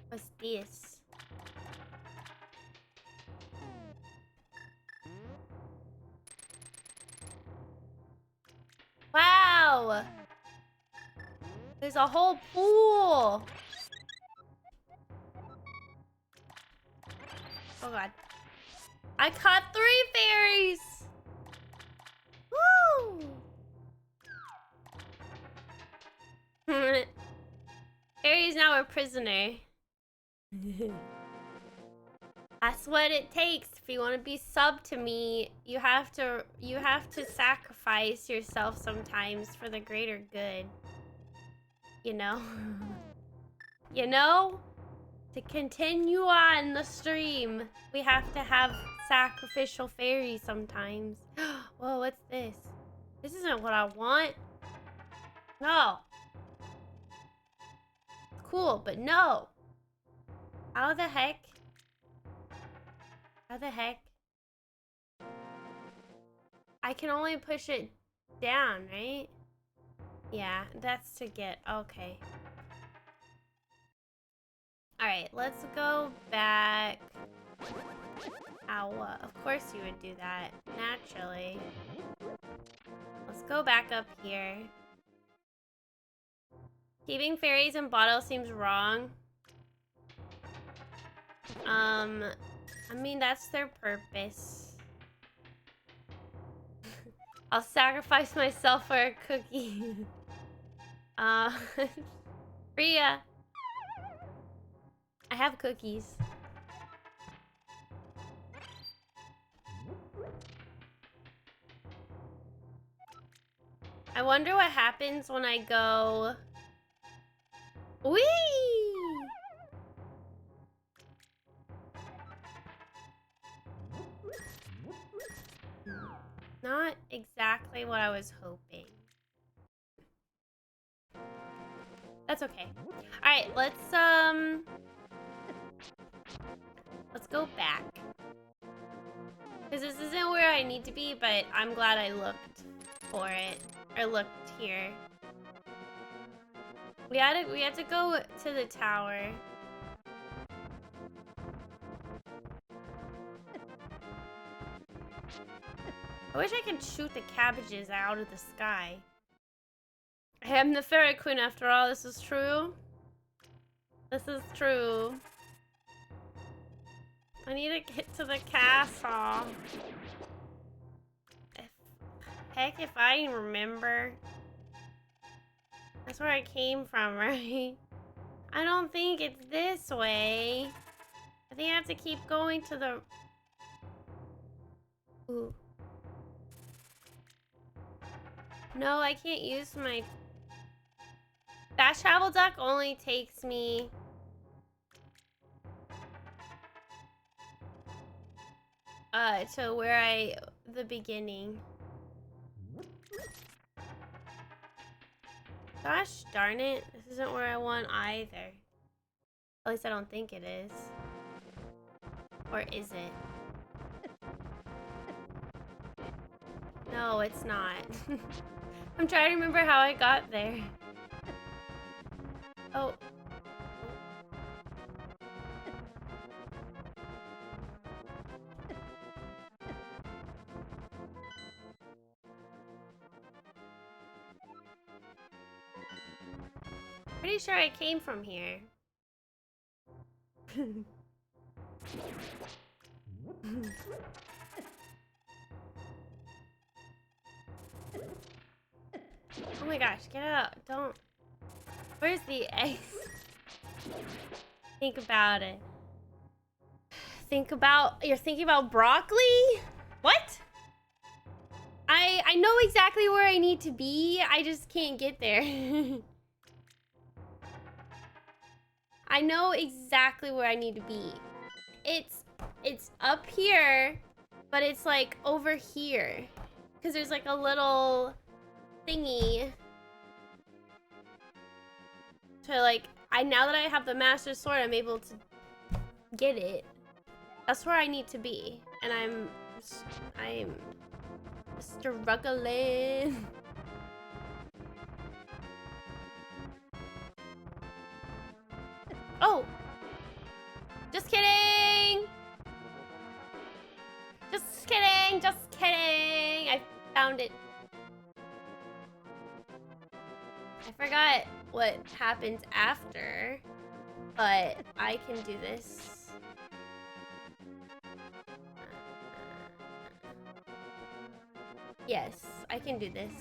What's this? Wow! There's a whole pool! Oh god. I caught 3 fairies! Woo! Fairy is now a prisoner. That's what it takes. If you want to be sub to me, you have to sacrifice yourself sometimes for the greater good. You know? You know? To continue on the stream, we have to have sacrificial fairies sometimes. Whoa, what's this? This isn't what I want. No. Cool, but no. How the heck? How the heck? I can only push it down, right? Yeah, that's to get... Okay. Alright, let's go back. Ow, of course you would do that. Naturally. Let's go back up here. Keeping fairies in bottles seems wrong. I mean, that's their purpose. I'll sacrifice myself for a cookie. Rhea. I have cookies. I wonder what happens when I go... Whee! Not exactly what I was hoping. That's okay. Alright, let's go back. Because this isn't where I need to be, but I'm glad I looked for it. Or looked here. We had to go to the tower. I wish I could shoot the cabbages out of the sky. I am the fairy queen after all. This is true. This is true. I need to get to the castle. Heck if I remember. That's where I came from, right? I don't think it's this way. I think I have to keep going to the... Ooh. No, I can't use my... Fast travel duck only takes me... to where the beginning. Gosh darn it. This isn't where I want either. At least I don't think it is. Or is it? No, it's not. I'm trying to remember how I got there. Oh. Pretty sure I came from here. Oh my gosh, get out. Don't. Where's the eggs? Think about it. You're thinking about broccoli? What? I know exactly where I need to be. I just can't get there. I know exactly where I need to be. It's up here, but it's like over here. Because there's like a little thingy to like, now that I have the Master Sword, I'm able to get it. That's where I need to be. And I'm struggling. Oh! Just kidding! Just kidding! Just kidding! I found it. I forgot what happens after, but I can do this. Yes, I can do this.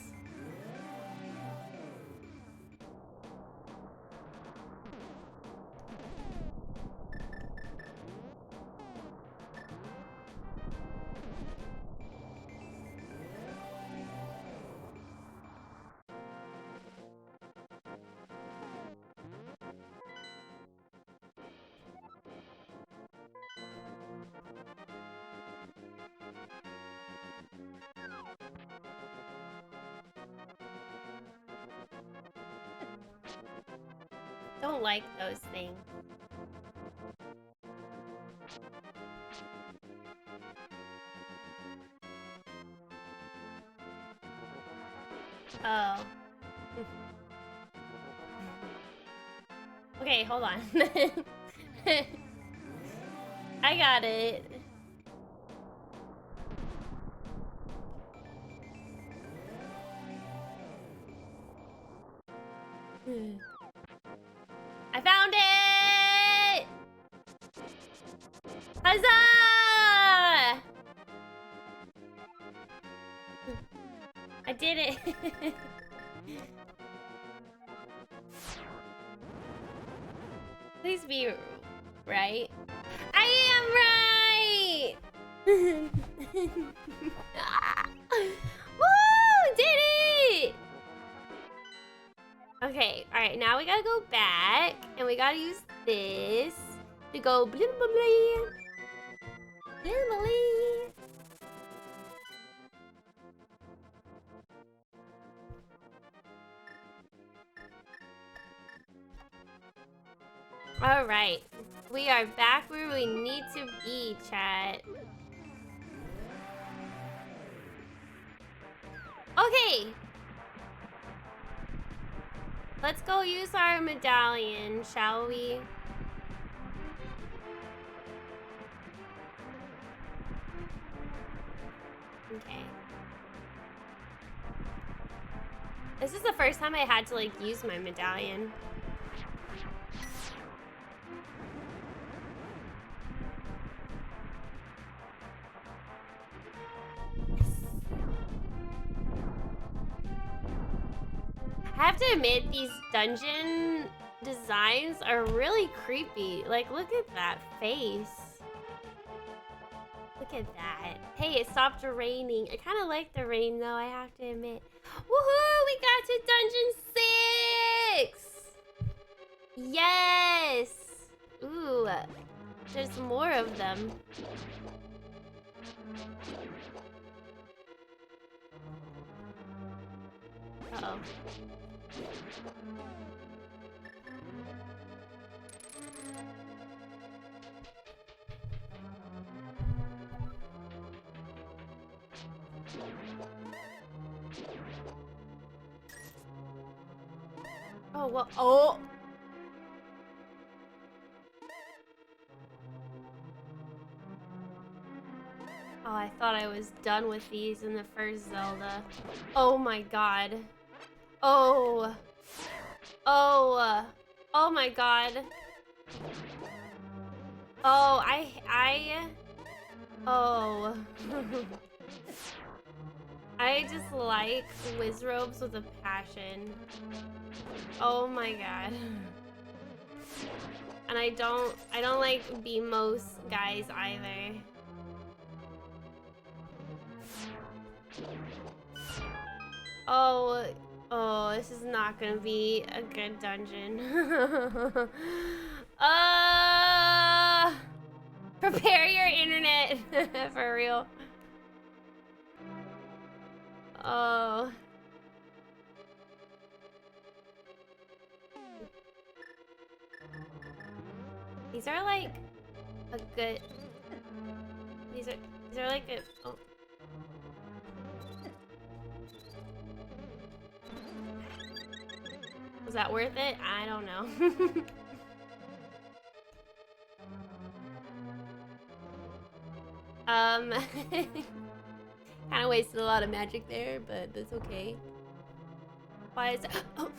Don't like those things. Oh. Okay, hold on. I got it. I found it! Huzzah! I did it. Please be right. I am right! Woo! Did it! Okay, alright, now we gotta go back, and we gotta use this to go blimbly. Blimbly. Alright, we are back where we need to be, chat. Okay. Let's go use our medallion, shall we? Okay. This is the first time I had to, like, use my medallion. I have to admit, these dungeon designs are really creepy. Like, look at that face. Look at that. Hey, it stopped raining. I kind of like the rain, though, I have to admit. Woohoo! We got to Dungeon 6! Yes! Ooh, there's more of them. Uh-oh. Oh, well, oh! Oh, I thought I was done with these in the first Zelda. Oh my god. Oh. Oh. Oh my god. Oh, oh. I just like Wizrobes with a passion. Oh my god. And I don't like BMOS guys either. Oh, this is not gonna be a good dungeon. Prepare your internet for real. Oh. These are like a good. These are like a. Oh. Was that worth it? I don't know. Kind of wasted a lot of magic there, but that's okay. Why is it? Oh.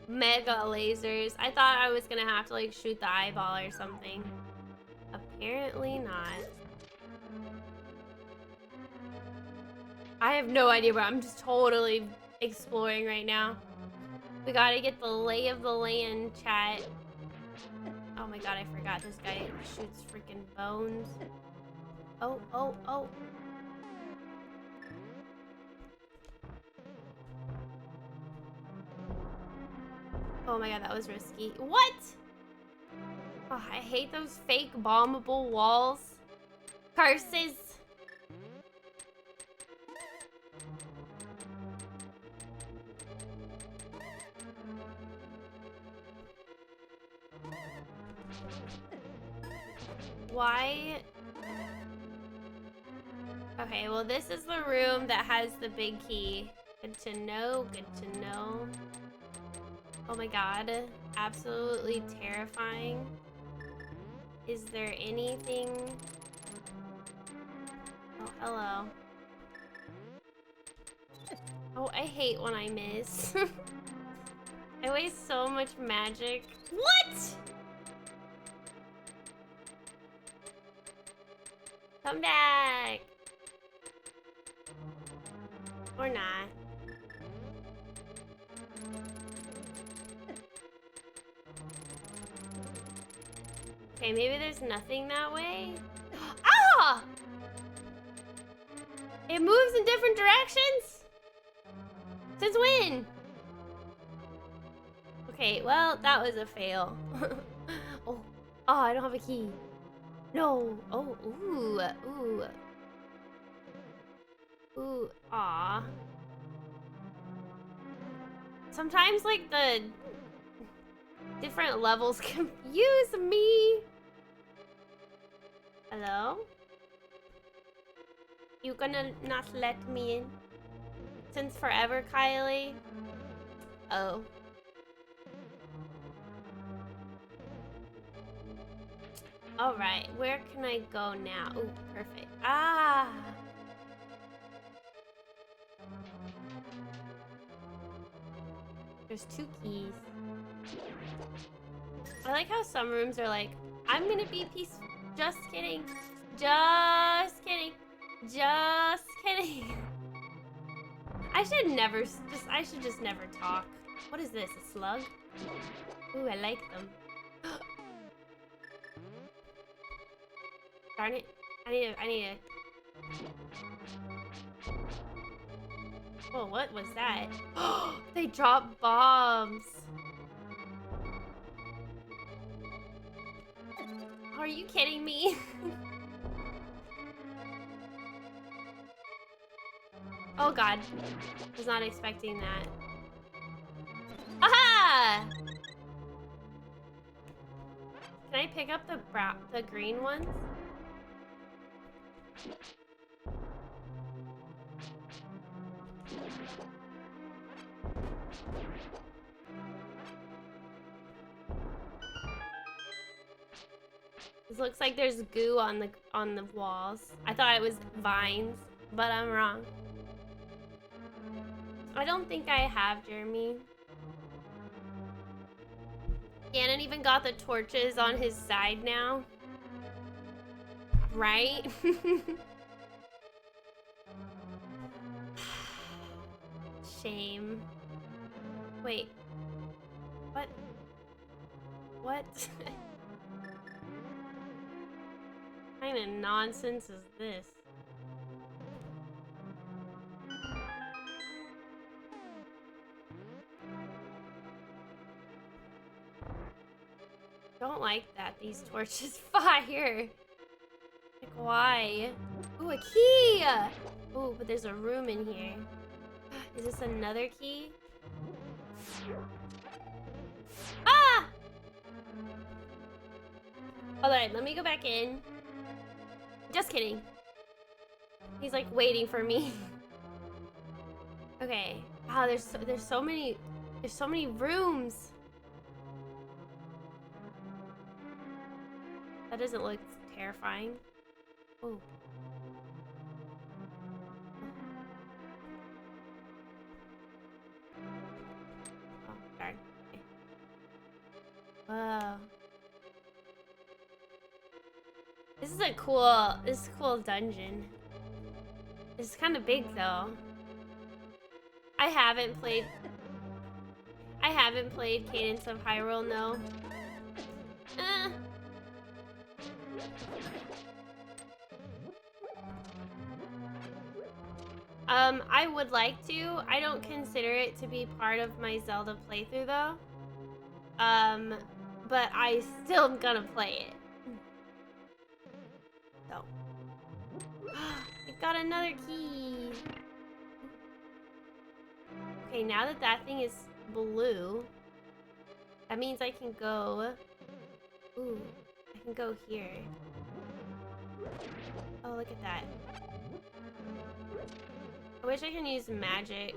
Mega lasers. I thought I was gonna have to like shoot the eyeball or something. Apparently not. I have no idea, but I'm just totally exploring right now. We gotta get the lay of the land, chat. Oh my god, I forgot this guy shoots freaking bones. Oh, oh, oh. Oh my god, that was risky. What? Oh, I hate those fake bombable walls. Curses. Why? Okay, well this is the room that has the big key. Good to know, good to know. Oh my god, absolutely terrifying. Is there anything? Oh, hello. Oh, I hate when I miss. I waste so much magic. What? Come back. Or not. Okay, maybe there's nothing that way. Ah! It moves in different directions? Since when? Okay, well, that was a fail. Oh, I don't have a key. No. Oh, ooh, ooh. Ooh, aw. Sometimes, like, the different levels confuse me. Hello? You gonna not let me in? Since forever, Kylie? Oh. Alright, where can I go now? Ooh, perfect. Ah! There's 2 keys. I like how some rooms are like, I'm gonna be peaceful. Just kidding. Just kidding. Just kidding. I should just never talk. What is this, a slug? Ooh, I like them. Darn it. I need a... Oh, what was that? They dropped bombs. Are you kidding me? Oh god. Was not expecting that. Aha! Can I pick up the green ones? This looks like there's goo on the walls. I thought it was vines, but I'm wrong. I don't think I have, Jeremy. Ganon even got the torches on his side now. Right? Shame. Wait. What? What? What kind of nonsense is this? Don't like that these torches fire. Like, why? Ooh, a key! Ooh, but there's a room in here. Is this another key? Ah! Alright, let me go back in. Just kidding. He's like waiting for me. Okay. Wow, there's so many rooms. That doesn't look terrifying. Oh. Oh, darn. Okay. Whoa. This is a cool dungeon. It's kind of big though. I haven't played Cadence of Hyrule, no. I would like to. I don't consider it to be part of my Zelda playthrough though. But I still am gonna play it. So. I got another key. Okay, now that that thing is blue, that means I can go... Ooh, I can go here. Oh, look at that. I wish I can use magic.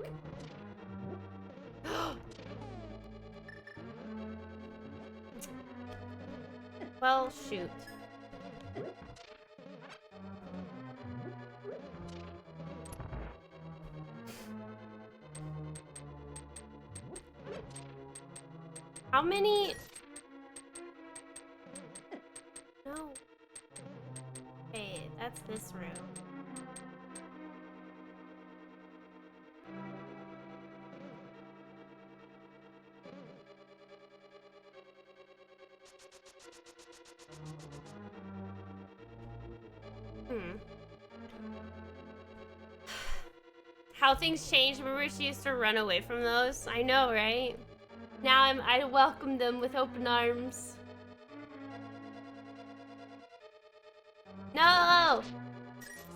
Well, shoot. How many? No. Okay, that's this room. How things change. Remember she used to run away from those? I know, right? Now I welcome them with open arms. No!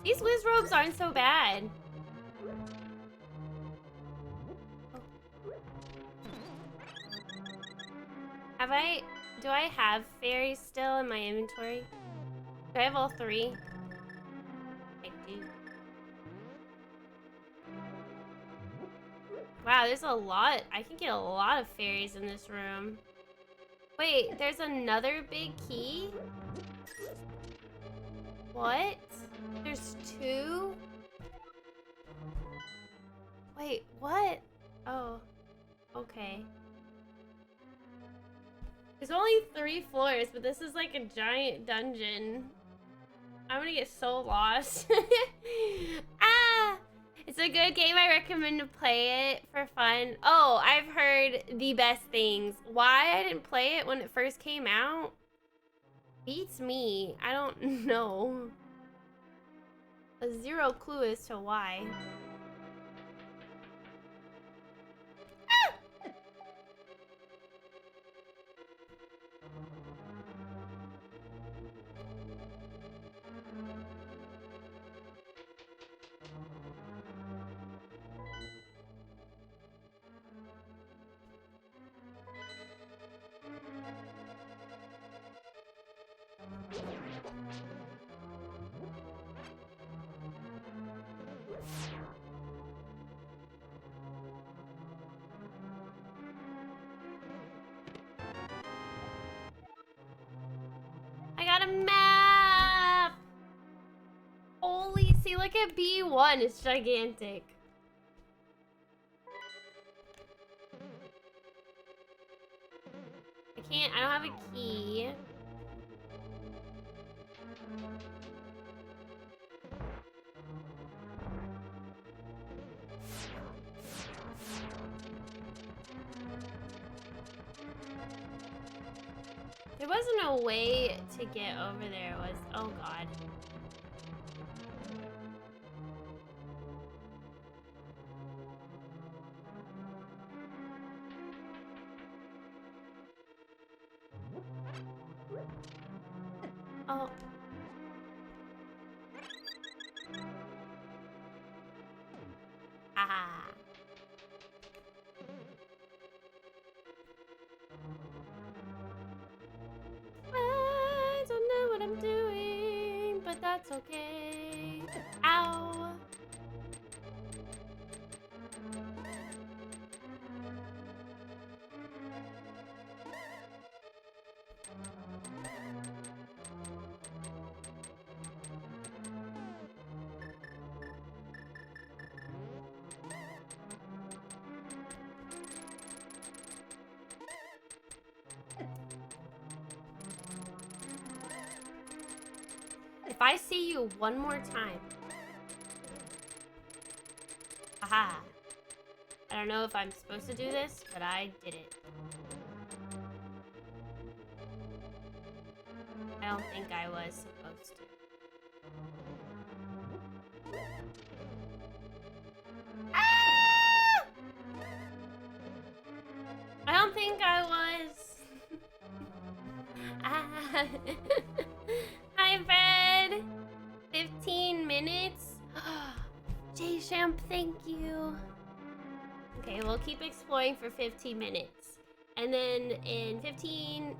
These whiz robes aren't so bad. Do I have fairies still in my inventory? Do I have all 3? I do. Wow, there's a lot. I can get a lot of fairies in this room. Wait, there's another big key? What? There's 2? Wait, what? Oh, okay. There's only 3 floors, but this is like a giant dungeon. I'm gonna get so lost. Ah! It's a good game. I recommend to play it for fun. Oh, I've heard the best things. Why I didn't play it when it first came out? Beats me. I don't know. A 0 clue as to why. I got a map! Holy, see, look at B1. It's gigantic. I don't have a key. There wasn't a way to get over there, was, oh god. Oh. Ah. I don't know what I'm doing, but that's okay. Ow. If I see you one more time. Aha. I don't know if I'm supposed to do this, but I did it. I don't think I was supposed to. Ah! I don't think I was. Ah. Hi, Fred. 15 minutes. J-Champ, thank you. Okay, we'll keep exploring for 15 minutes. And then in 15,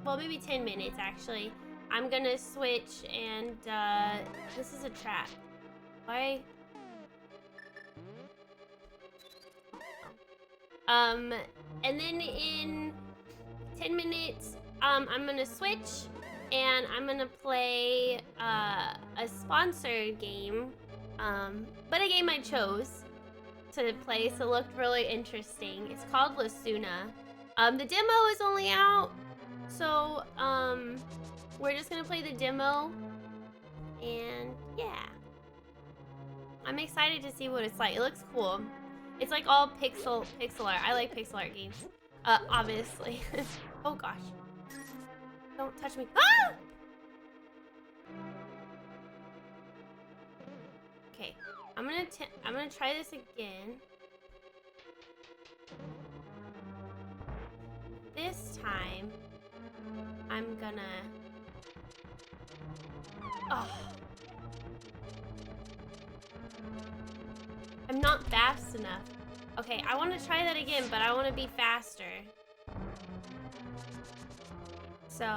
well, maybe 10 minutes, actually, I'm gonna switch and, this is a trap. Why? And then in 10 minutes, I'm gonna switch and I'm gonna play a sponsored game, but a game I chose to play, so it looked really interesting. It's called Lasuna. The demo is only out, so we're just gonna play the demo, and yeah. I'm excited to see what it's like. It looks cool. It's like all pixel art. I like pixel art games, obviously. Oh gosh. Don't touch me. Ah! Okay, I'm gonna try this again. This time, I'm gonna. Oh. I'm not fast enough. Okay, I want to try that again, but I want to be faster. So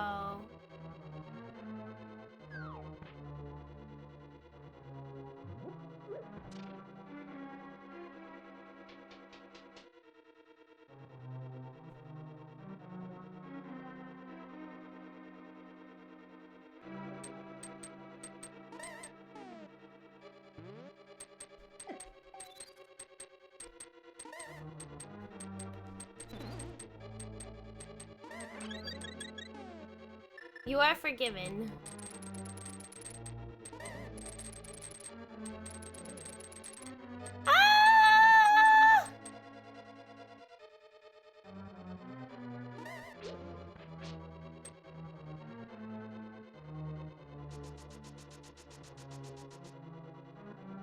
You are forgiven. Ah!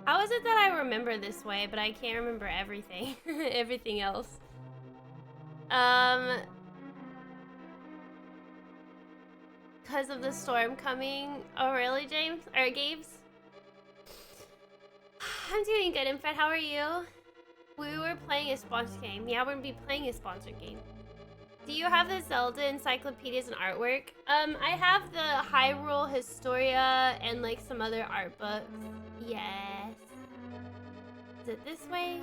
How is it that I remember this way, but I can't remember everything? Everything else. Because of the storm coming. Oh, really, James? Or Gabe's? I'm doing good, Infed. How are you? We were playing a sponsored game. Yeah, we're gonna be playing a sponsored game. Do you have the Zelda encyclopedias and artwork? I have the Hyrule Historia and like some other art books. Yes. Is it this way?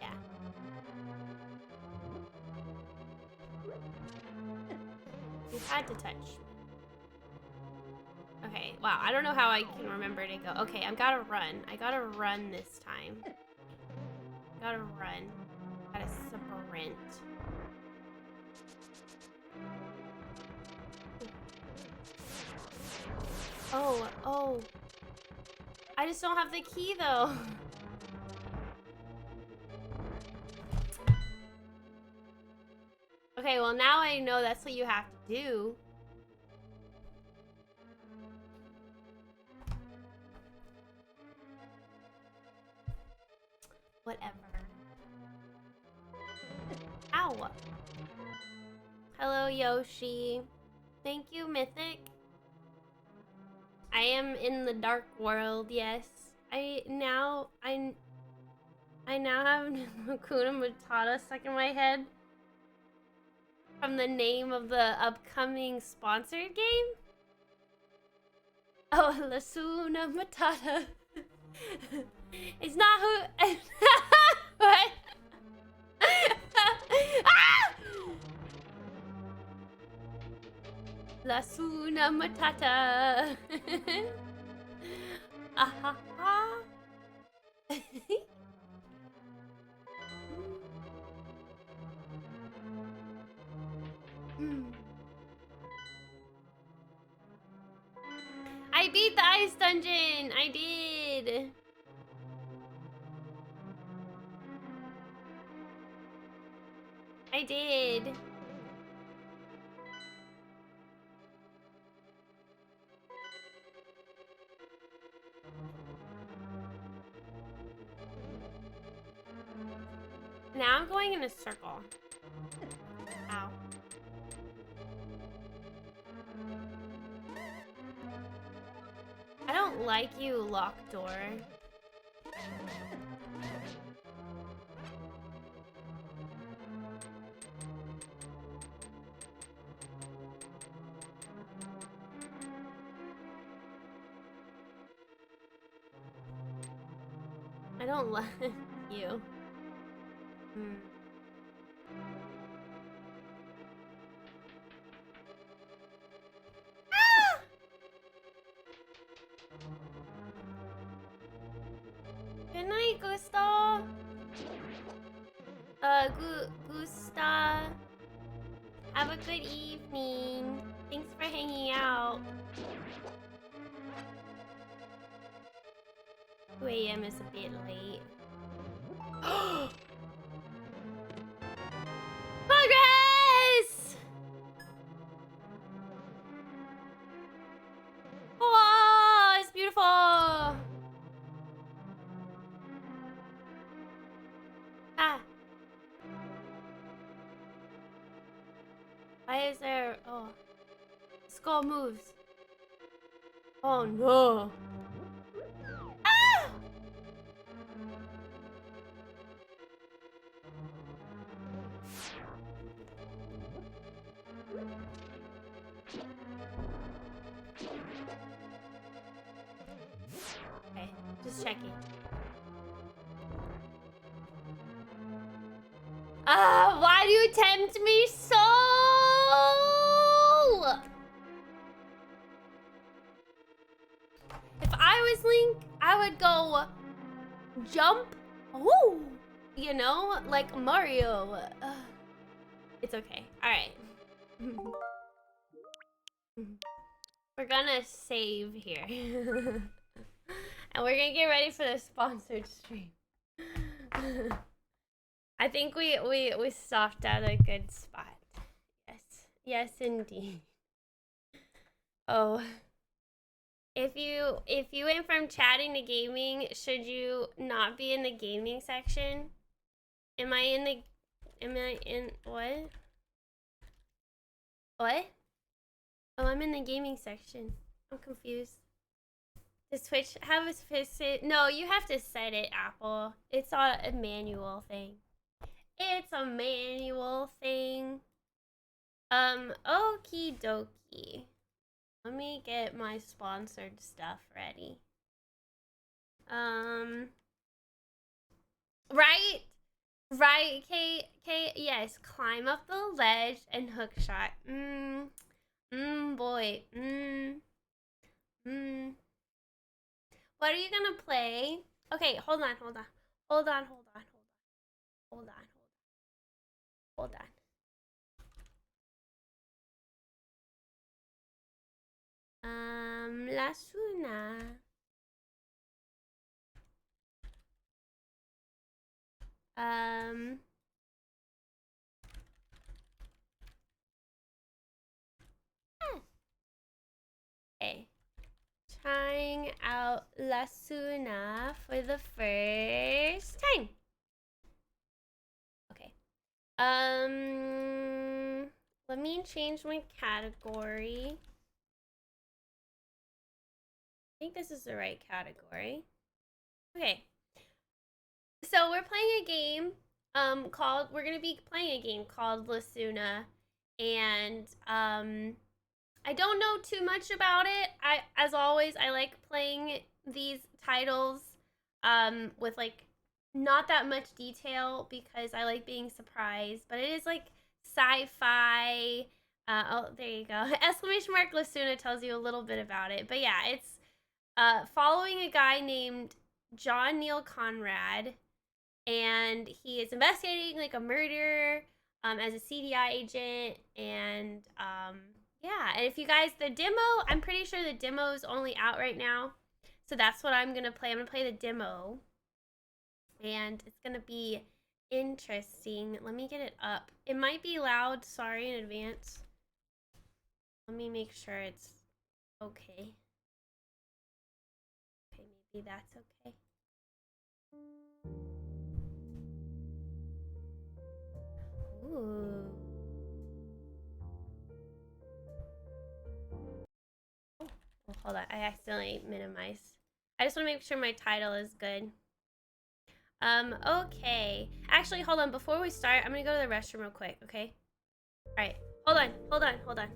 Yeah. You had to touch. Okay, wow, I don't know how I can remember to go. Okay, I've gotta run. I gotta run this time. Gotta run. Gotta sprint. Oh. I just don't have the key though. Okay, well now I know that's what you have to do. Whatever. Ow. Hello, Yoshi. Thank you, Mythic. I am in the dark world, yes. I now have Hakuna Matata stuck in my head from the name of the upcoming sponsored game. Oh, Lasuna Matata. It's not who. What? Ah! Lasuna Matata. Ahaha. I beat the ice dungeon. I did. I did. Now I'm going in a circle. Ow. I don't like you, locked door. I don't like you. Ah! Good night, Gusta. Gusta. Have a good evening. Thanks for hanging out. 2 a.m. is a bit late. Progress! Oh, it's beautiful. Ah. Why is there... Oh. Skull moves. Oh no. Ah! Okay, just checking. Why do you tempt me so? If I was Link, I would go jump. Ooh, you know, like Mario. It's okay. All right. We're gonna save here. And we're gonna get ready for the sponsored stream. I think we stopped at a good spot. Yes. Yes, indeed. Oh. If you went from chatting to gaming, should you not be in the gaming section? Am I in what? What? Oh, I'm in the gaming section. I'm confused. Does Twitch have a specific? No, you have to set it, Apple. It's a manual thing. It's a manual thing. Okie dokie. Let me get my sponsored stuff ready. Right? Right, Kate, yes, climb up the ledge and hook shot. Boy. What are you gonna play? Okay, hold on. La Suna. Okay. Trying out La Suna for the first time. Okay. Let me change my category. I think this is the right category. Okay. So we're playing a game we're gonna be playing a game called La Suna, and I don't know too much about it. As always, I like playing these titles with like not that much detail because I like being surprised, but it is like sci-fi. Oh, there you go. Exclamation mark La Suna tells you a little bit about it. But yeah, it's following a guy named John Neil Conrad, and he is investigating like a murder as a CDI agent, and yeah. And if you guys, the demo, I'm pretty sure the demo is only out right now, so that's what I'm gonna play. I'm gonna play the demo, and it's gonna be interesting. Let me get it up. It might be loud. Sorry in advance. Let me make sure it's okay. Okay, maybe that's okay. Ooh. Oh, hold on. I accidentally minimized. I just want to make sure my title is good. Okay. Actually, hold on. Before we start, I'm going to go to the restroom real quick, okay? All right. Hold on.